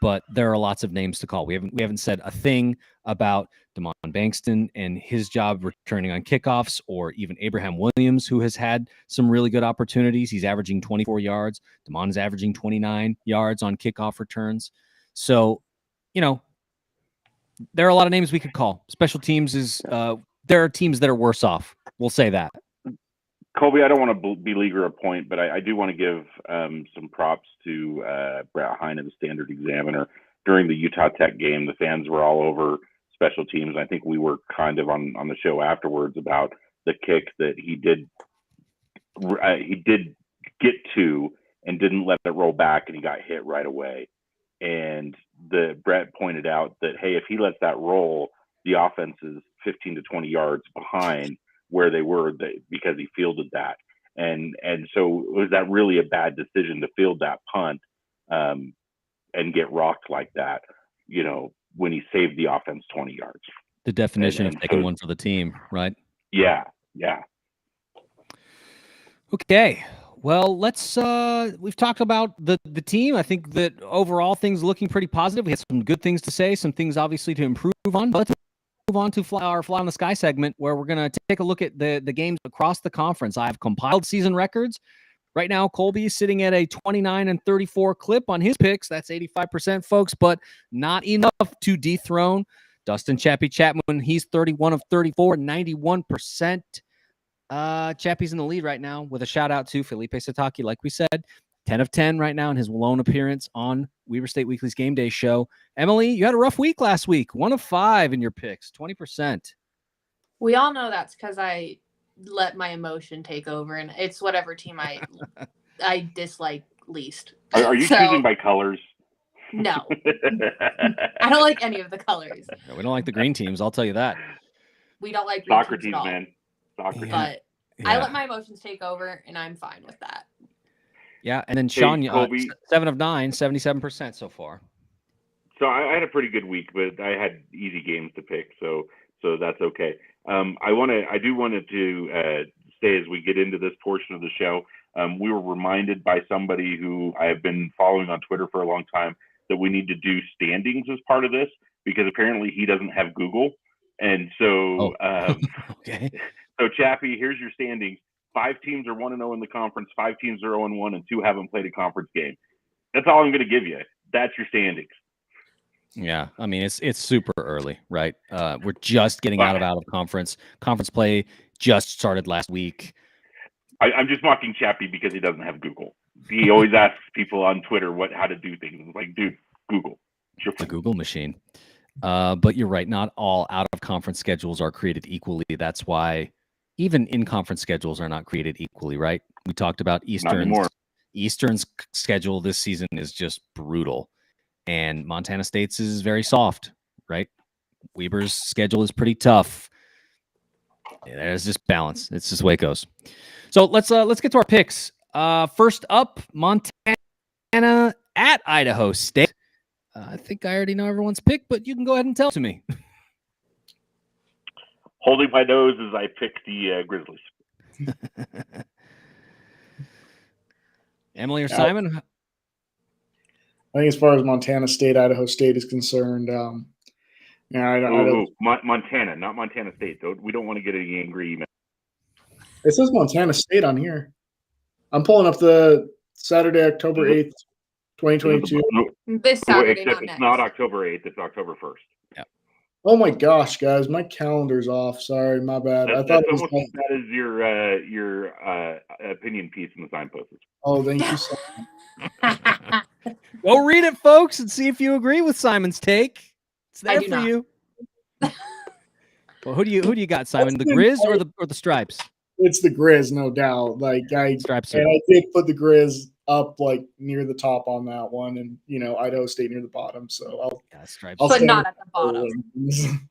But there are lots of names to call. We haven't said a thing about Damon Bankston and his job returning on kickoffs, or even Abraham Williams, who has had some really good opportunities. He's averaging 24 yards. Damon is averaging 29 yards on kickoff returns. So, there are a lot of names we could call. Special teams is there are teams that are worse off. We'll say that. Colby, I don't want to beleaguer a point, but I do want to give some props to Brett Hine of the Standard Examiner. During the Utah Tech game, the fans were all over special teams. I think we were kind of on the show afterwards about the kick that he did get to and didn't let it roll back, and he got hit right away. And Brett pointed out that, hey, if he lets that roll, the offense is 15 to 20 yards behind where they were because he fielded that. And so was that really a bad decision to field that punt and get rocked like that, when he saved the offense 20 yards? The definition of taking one for the team, right? Yeah. Okay. Well, let's we've talked about the team. I think that overall things looking pretty positive. We had some good things to say, some things obviously to improve on, but let's move on to our Fly on the Sky segment, where we're going to take a look at the games across the conference. I've compiled season records. Right now, Colby is sitting at a 29-34 clip on his picks. That's 85%, folks, but not enough to dethrone Dustin Chappie Chapman. He's 31 of 34, 91%. Chappie's in the lead right now, with a shout out to Felipe Sataki. Like we said, 10 of 10 right now in his lone appearance on Weber State Weekly's Game Day show. Emily, you had a rough week last week. 1 of 5 in your picks, 20%. We all know that's because I let my emotion take over, and it's whatever team I dislike least. Are you choosing by colors? No. I don't like any of the colors. No, we don't like the green teams, I'll tell you that. We don't like green soccer teams teams, at all. man. Soccer But I let my emotions take over, and I'm fine with that. Yeah, and then Sean, 7 of 9, 77% so far. So I had a pretty good week, but I had easy games to pick, so that's okay. I do want to say, as we get into this portion of the show, we were reminded by somebody who I have been following on Twitter for a long time that we need to do standings as part of this, because apparently he doesn't have Google. And so, okay. So Chappie, here's your standings. 5 teams are 1-0 in the conference, 5 teams are 0-1, and 2 haven't played a conference game. That's all I'm going to give you. That's your standings. Yeah, I mean, it's super early, right? We're just getting out of conference. Conference play just started last week. I'm just mocking Chappie because he doesn't have Google. He always asks people on Twitter how to do things. It's like, dude, Google. It's your The phone. Google machine. But you're right. Not all out-of-conference schedules are created equally. That's why even in-conference schedules are not created equally, right? We talked about Eastern's schedule this season is just brutal. And Montana State's is very soft, right? Weber's schedule is pretty tough. Yeah, there's just balance. It's just the way it goes. So let's get to our picks. First up, Montana at Idaho State. I think I already know everyone's pick, but you can go ahead and tell it to me. Holding my nose as I pick the Grizzlies. Emily or Simon? I think as far as Montana State, Idaho State is concerned, I don't. Montana, not Montana State. We don't want to get any angry email. It says Montana State on here. I'm pulling up the Saturday, October 8th, 2022. This Saturday, except it's not October 8th. It's October 1st. Yeah. Oh my gosh, guys, my calendar's off. Sorry, my bad. I thought it was almost as bad as your opinion piece in the signpost. Oh, thank you so much. Go read it, folks, and see if you agree with Simon's take. It's there for you. Well, who do you got, Simon? The Grizz or the Stripes? It's the Grizz, no doubt. Stripes. And I did put the Grizz up near the top on that one, and Idaho State near the bottom. So Stripes, but not at the bottom.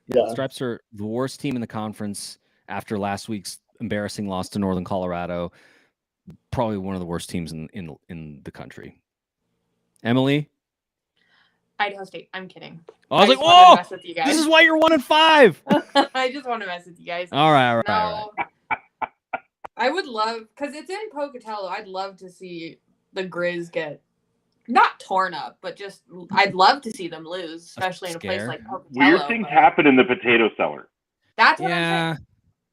Yeah, Stripes are the worst team in the conference after last week's embarrassing loss to Northern Colorado. Probably one of the worst teams in the country. Emily? Idaho State. I'm kidding. I was like, whoa! This is why you're 1-5. I just want to mess with you guys. All right. I would love, because it's in Pocatello, I'd love to see the Grizz get not torn up, but just I'd love to see them lose, especially in a place like Pocatello. Weird things happen in the potato cellar. That's what I'm saying.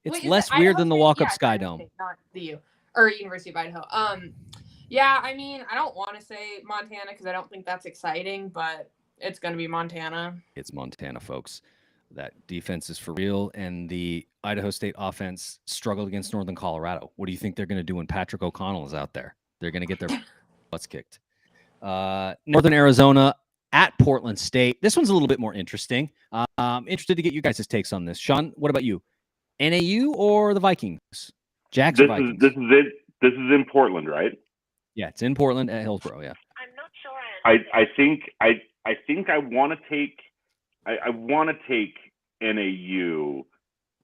It's less weird than the walk-up Sky Dome. Not the U or University of Idaho. Yeah, I mean, I don't want to say Montana because I don't think that's exciting, but it's going to be Montana. It's Montana, folks. That defense is for real, and the Idaho State offense struggled against Northern Colorado. What do you think they're going to do when Patrick O'Connell is out there? They're going to get their butts kicked. Northern Arizona at Portland State. This one's a little bit more interesting. Interested to get you guys' takes on this. Sean, what about you? NAU or the Vikings? Jags or Vikings? This is in Portland, right? Yeah, it's in Portland at Hillsborough. Yeah. I'm not sure. I think I want to take. I want to take NAU,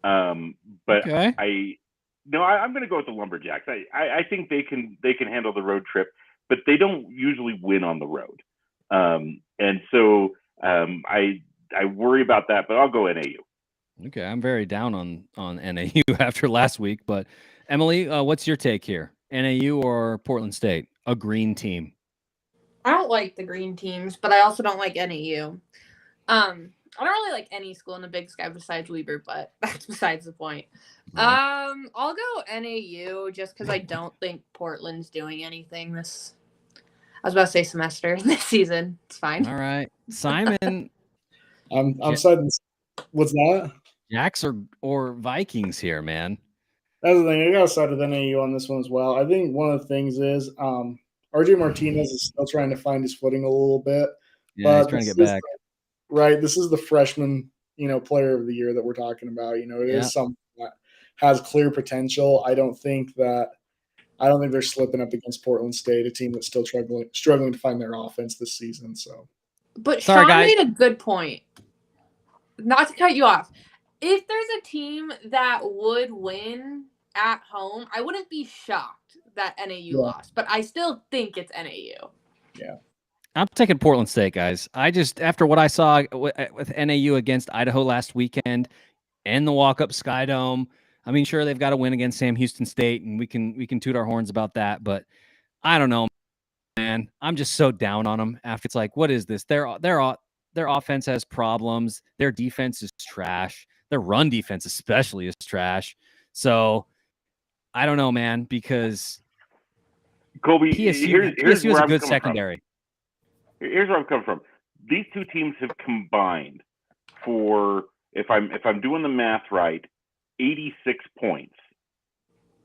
but okay. I'm going to go with the Lumberjacks. I think they can handle the road trip, but they don't usually win on the road, and so I worry about that. But I'll go NAU. Okay, I'm very down on NAU after last week. But Emily, what's your take here? NAU or Portland State? A green team. I don't like the green teams, but I also don't like NAU. I don't really like any school in the Big Sky besides Weber, but that's besides the point. I'll go NAU just because I don't think Portland's doing anything this. I was about to say semester this season. It's fine. All right, Simon. I'm siding. What's that? Jacks or Vikings here, man. That's the thing. I got to side with NAU on this one as well. I think one of the things is RJ Martinez is still trying to find his footing a little bit. Yeah, he's trying to get back. Right. This is the freshman, player of the year that we're talking about. It is something that has clear potential. I don't think they're slipping up against Portland State, a team that's still struggling to find their offense this season. So, but Sean made a good point. Not to cut you off. If there's a team that would win at home, I wouldn't be shocked that NAU lost, but I still think it's NAU. Yeah. I'm taking Portland State, guys. After what I saw with NAU against Idaho last weekend and the walk-up Sky Dome, I mean, sure, they've got to win against Sam Houston State, and we can toot our horns about that, but I don't know, man. I'm just so down on them. After it's like, what is this? Their offense has problems. Their defense is trash. Their run defense especially is trash. So I don't know, man, because Colby, here's a good secondary. Here's where I'm coming from. These two teams have combined for, if I'm doing the math right, 86 points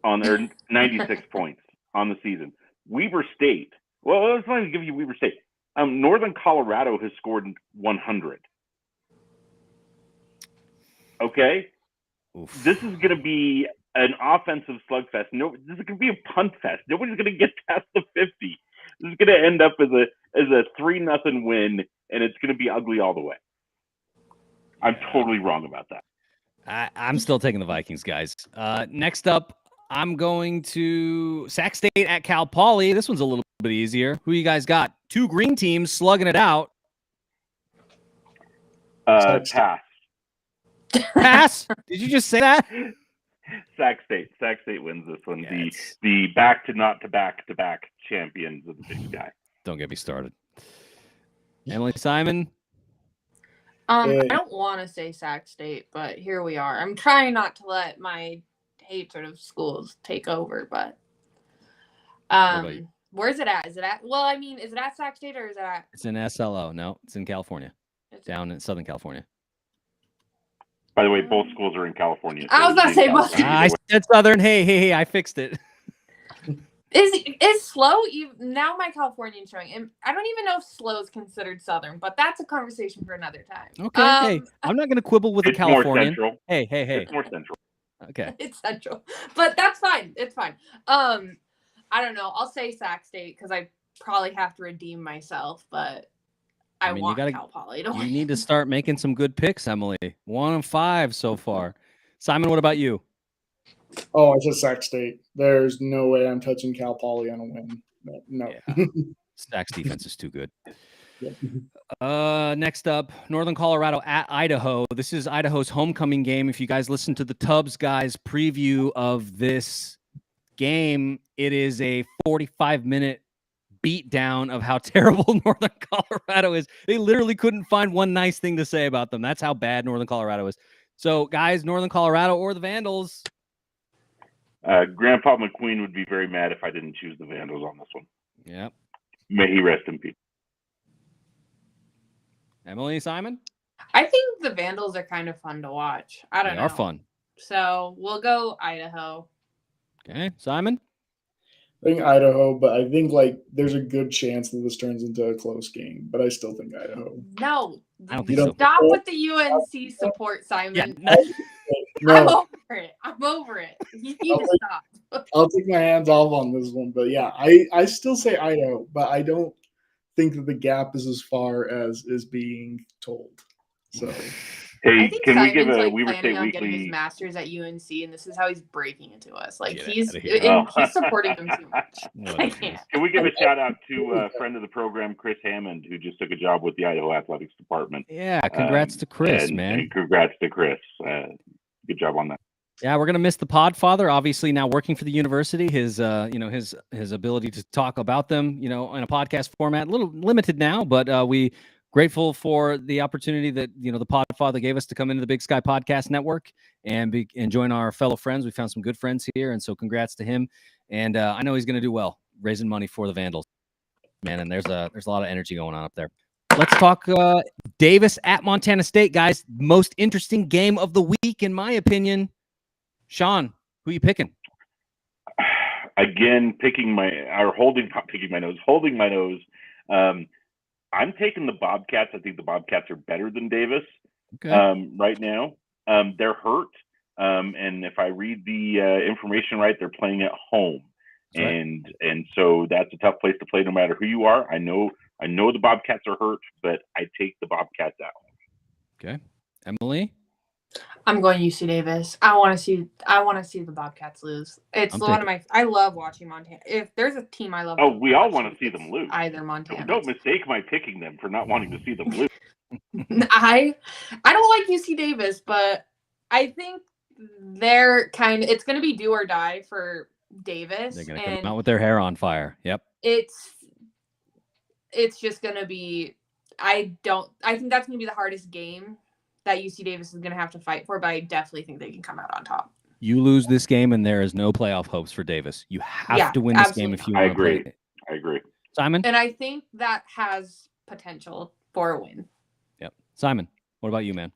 on their 96 points on the season. Weber State. Well, let's not even give you Weber State. Northern Colorado has scored 100. Okay? Oof. This is going to be an offensive slugfest. No, this is going to be a punt fest. Nobody's going to get past the 50. This is going to end up as a 3-0 win, and it's going to be ugly all the way. I'm totally wrong about that. I'm still taking the Vikings, guys. Next up, I'm going to Sac State at Cal Poly. This one's a little bit easier. Who you guys got? Two green teams slugging it out. Pass. Pass? Did you just say that? Sac State wins this one. Yeah, the back to back champions of the Big Sky. Don't get me started. Emily Simon. I don't want to say Sac State, but here we are. I'm trying not to let my hatred of schools take over, but where's it at? Is it at Sac State or is it at? It's in SLO. No, it's in California. Down in Southern California. By the way, both schools are in California. I was about to say both. I said Southern. Hey, I fixed it. Is SLO now my Californian showing? And I don't even know if SLO is considered Southern, but that's a conversation for another time. Okay, hey, I'm not going to quibble with a Californian. More central. Hey. It's more central. Okay. It's central, but that's fine. It's fine. I don't know. I'll say Sac State because I probably have to redeem myself, but I want Cal Poly to win. You need to start making some good picks, Emily. 1-5 so far. Simon, what about you? Oh, I said Sac State. There's no way I'm touching Cal Poly on a win. No. Yeah. Sac's defense is too good. Next up, Northern Colorado at Idaho. This is Idaho's homecoming game. If you guys listen to the Tubbs guys preview of this game, it is a 45-minute beat down of how terrible Northern Colorado is. They literally couldn't find one nice thing to say about them. That's how bad Northern Colorado is. So, guys, Northern Colorado or the Vandals? Grandpa McQueen would be very mad if I didn't choose the Vandals on this one. Yep. May he rest in peace. Emily, Simon? I think the Vandals are kind of fun to watch. I don't know. They are fun. So we'll go Idaho. Okay. Simon? I think Idaho, but I think there's a good chance that this turns into a close game, but I still think Idaho. No. I don't think so. Stop with the UNC support, Simon. Yeah. No. I'm over it. You need to stop. I'll take my hands off on this one, but yeah, I still say Idaho, but I don't think that the gap is as far as is being told. So, hey, can Simon's we give a Weaver State Weekly? Getting his master's at UNC, and this is how he's breaking it to us. He's supporting them too much. I can't. Can we give a shout out to a friend of the program, Chris Hammond, who just took a job with the Idaho Athletics Department? Yeah, congrats to Chris, man. And congrats to Chris. Good job on that. Yeah, we're gonna miss the Podfather. Obviously, now working for the university, his ability to talk about them, in a podcast format, a little limited now, but we grateful for the opportunity that the Podfather gave us to come into the Big Sky Podcast Network and join our fellow friends. We found some good friends here, and so congrats to him. And I know he's gonna do well raising money for the Vandals, man. And there's a lot of energy going on up there. Let's talk Davis at Montana State, guys. Most interesting game of the week, in my opinion. Sean, who are you picking? Again, holding my nose. I'm taking the Bobcats. I think the Bobcats are better than Davis right now. They're hurt, and if I read the information right, they're playing at home, and so that's a tough place to play no matter who you are. I know the Bobcats are hurt, but I take the Bobcats out. Okay, Emily. I'm going UC Davis. I want to see the Bobcats lose. It's one of my. I love watching Montana. If there's a team I love. Oh, we all want to see them lose. Either Montana. Don't mistake my picking them for not wanting to see them lose. I don't like UC Davis, but I think they're it's going to be do or die for Davis. They're going to come out with their hair on fire. Yep. It's just going to be. I think that's going to be the hardest game that UC Davis is going to have to fight for, but I definitely think they can come out on top. You lose this game, and there is no playoff hopes for Davis. You have to win this game if you want to play. I agree. Simon? And I think that has potential for a win. Yep. Simon, what about you, man?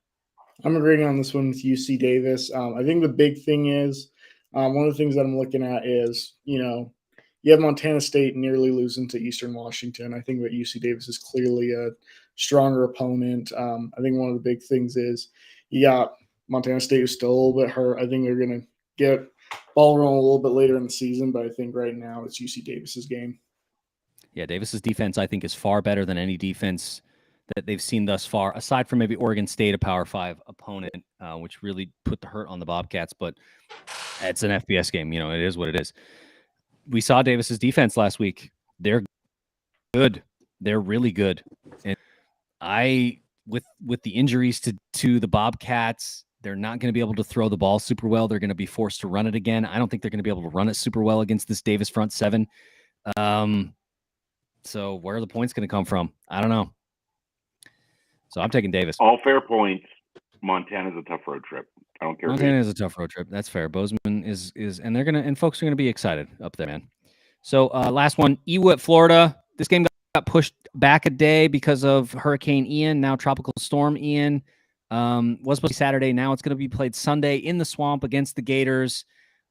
I'm agreeing on this one with UC Davis. I think the big thing is, one of the things that I'm looking at is, you have Montana State nearly losing to Eastern Washington. I think that UC Davis is clearly a stronger opponent. I think one of the big things is you got Montana State is still a little bit hurt. I think they're going to get ball rolling a little bit later in the season, but I think right now it's UC Davis's game. Yeah, Davis's defense, I think, is far better than any defense that they've seen thus far, aside from maybe Oregon State, a Power 5 opponent, which really put the hurt on the Bobcats. But it's an FBS game. You know, it is what it is. We saw Davis's defense last week. They're good. They're really good. And with the injuries to the Bobcats, they're not going to be able to throw the ball super well. They're going to be forced to run it again. I don't think they're going to be able to run it super well against this Davis front seven. So where are the points going to come from? I don't know. So I'm taking Davis. All fair points. Montana's a tough road trip. I don't care. Montana is a tough road trip. That's fair. Bozeman is, and folks are going to be excited up there, man. So last one, EWU at Florida. This game got pushed back a day because of Hurricane Ian, now Tropical Storm Ian. Was supposed to be Saturday. Now it's going to be played Sunday in the Swamp against the Gators.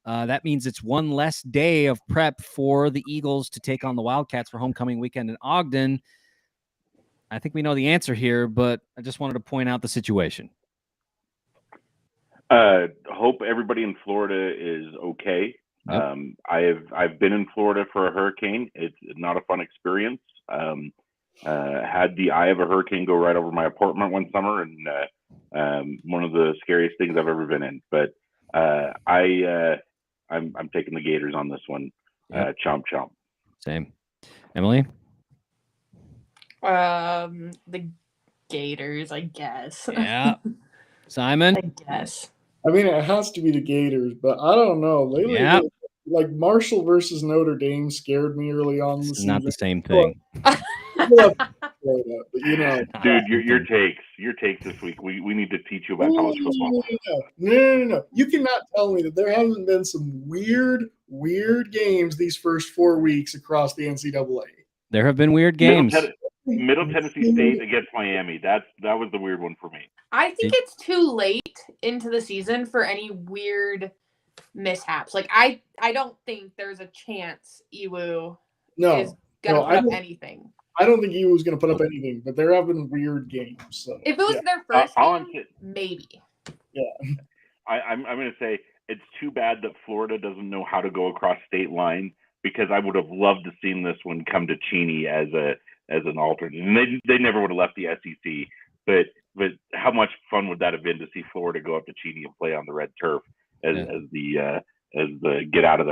That means it's one less day of prep for the Eagles to take on the Wildcats for homecoming weekend in Ogden. I think we know the answer here, but I just wanted to point out the situation. Hope everybody in Florida is okay. Yep. I've been in Florida for a hurricane. It's not a fun experience. Had the eye of a hurricane go right over my apartment one summer, and one of the scariest things I've ever been in. But I'm taking the Gators on this one. Yep. Chomp chomp. Same. Emily? The Gators, I guess. Yeah. Simon? I guess. I mean, it has to be the Gators, but I don't know. Lately, Yeah. like Marshall versus Notre Dame scared me early on in the season. Not the same thing. But, you know, Dude, your takes this week. We need to teach you about college football. No. You cannot tell me that there hasn't been some weird games these first 4 weeks across the NCAA. There have been weird games. Middle Tennessee State against Miami. That was the weird one for me. I think it's too late into the season for any weird mishaps. Like I don't think there's a chance EWU is gonna put up anything. I don't think EWU is gonna put up anything, but there have been weird games. So if it was their first game, maybe. Yeah. I'm gonna say it's too bad that Florida doesn't know how to go across state line, because I would have loved to seen this one come to Cheney as an alternate. And they never would have left the SEC. But how much fun would that have been to see Florida go up to Cheney and play on the red turf as the get out of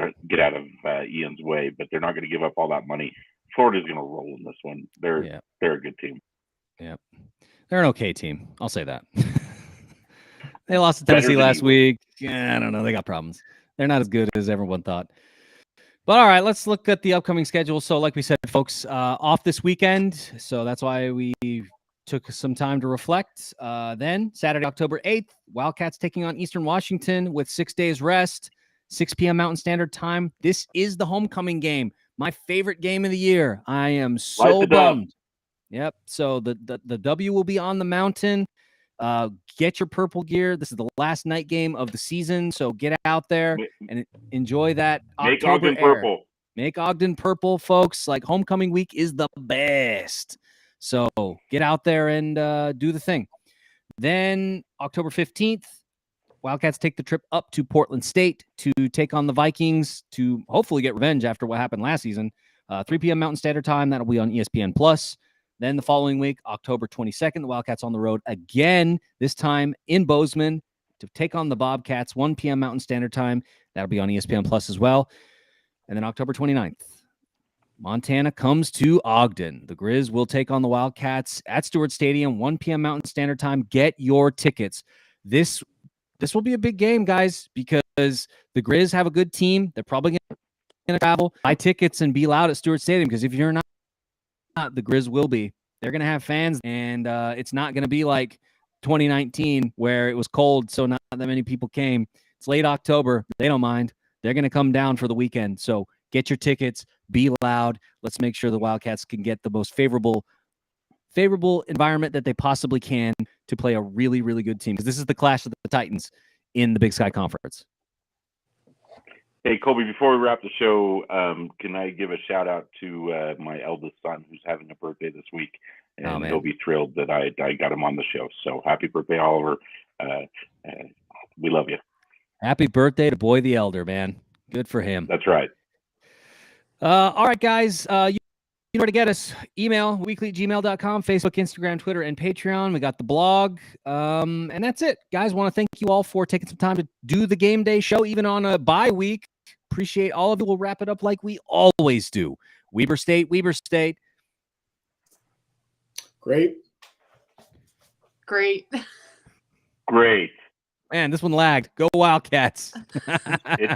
Ian's way? But they're not going to give up all that money. Florida's going to roll in this one. They're a good team. Yeah, they're an okay team. I'll say that. They lost to Tennessee last week. Yeah, I don't know. They got problems. They're not as good as everyone thought. But all right, let's look at the upcoming schedule. So like we said, folks, off this weekend. So that's why we took some time to reflect. Then Saturday, October 8th, Wildcats taking on Eastern Washington with 6 days rest, 6 p.m. Mountain Standard Time. This is the homecoming game, my favorite game of the year. I am so bummed. Yep. So the W will be on the mountain. Get your purple gear. This is the last night game of the season, so get out there and enjoy that. Make Ogden purple. Make Ogden purple, folks. Like homecoming week is the best. So get out there and do the thing. Then October 15th, Wildcats take the trip up to Portland State to take on the Vikings to hopefully get revenge after what happened last season. 3 p.m. Mountain Standard Time. That'll be on ESPN+. Then the following week, October 22nd, the Wildcats on the road again, this time in Bozeman to take on the Bobcats, 1 p.m. Mountain Standard Time. That'll be on ESPN+ as well. And then October 29th, Montana comes to Ogden. The Grizz will take on the Wildcats at Stewart Stadium, 1 p.m. Mountain Standard Time. Get your tickets. This will be a big game, guys, because the Grizz have a good team. They're probably going to travel, buy tickets, and be loud at Stewart Stadium, because if you're not, the Grizz will be. They're going to have fans, and it's not going to be like 2019 where it was cold, so not that many people came. It's late October. They don't mind. They're going to come down for the weekend. So get your tickets. Be loud. Let's make sure the Wildcats can get the most favorable environment that they possibly can to play a really, really good team, because this is the clash of the Titans in the Big Sky Conference. Hey, Colby, before we wrap the show, can I give a shout out to my eldest son who's having a birthday this week? And he'll be thrilled that I got him on the show. So happy birthday, Oliver. We love you. Happy birthday to Boy the Elder, man. Good for him. That's right. All right, guys. You know where to get us. Email, weekly@gmail.com, Facebook, Instagram, Twitter, and Patreon. We got the blog. And that's it. Guys, want to thank you all for taking some time to do the game day show, even on a bye week. Appreciate all of you. We'll wrap it up like we always do. Weber State, Weber State. Great. Great. Man, this one lagged. Go Wildcats. It's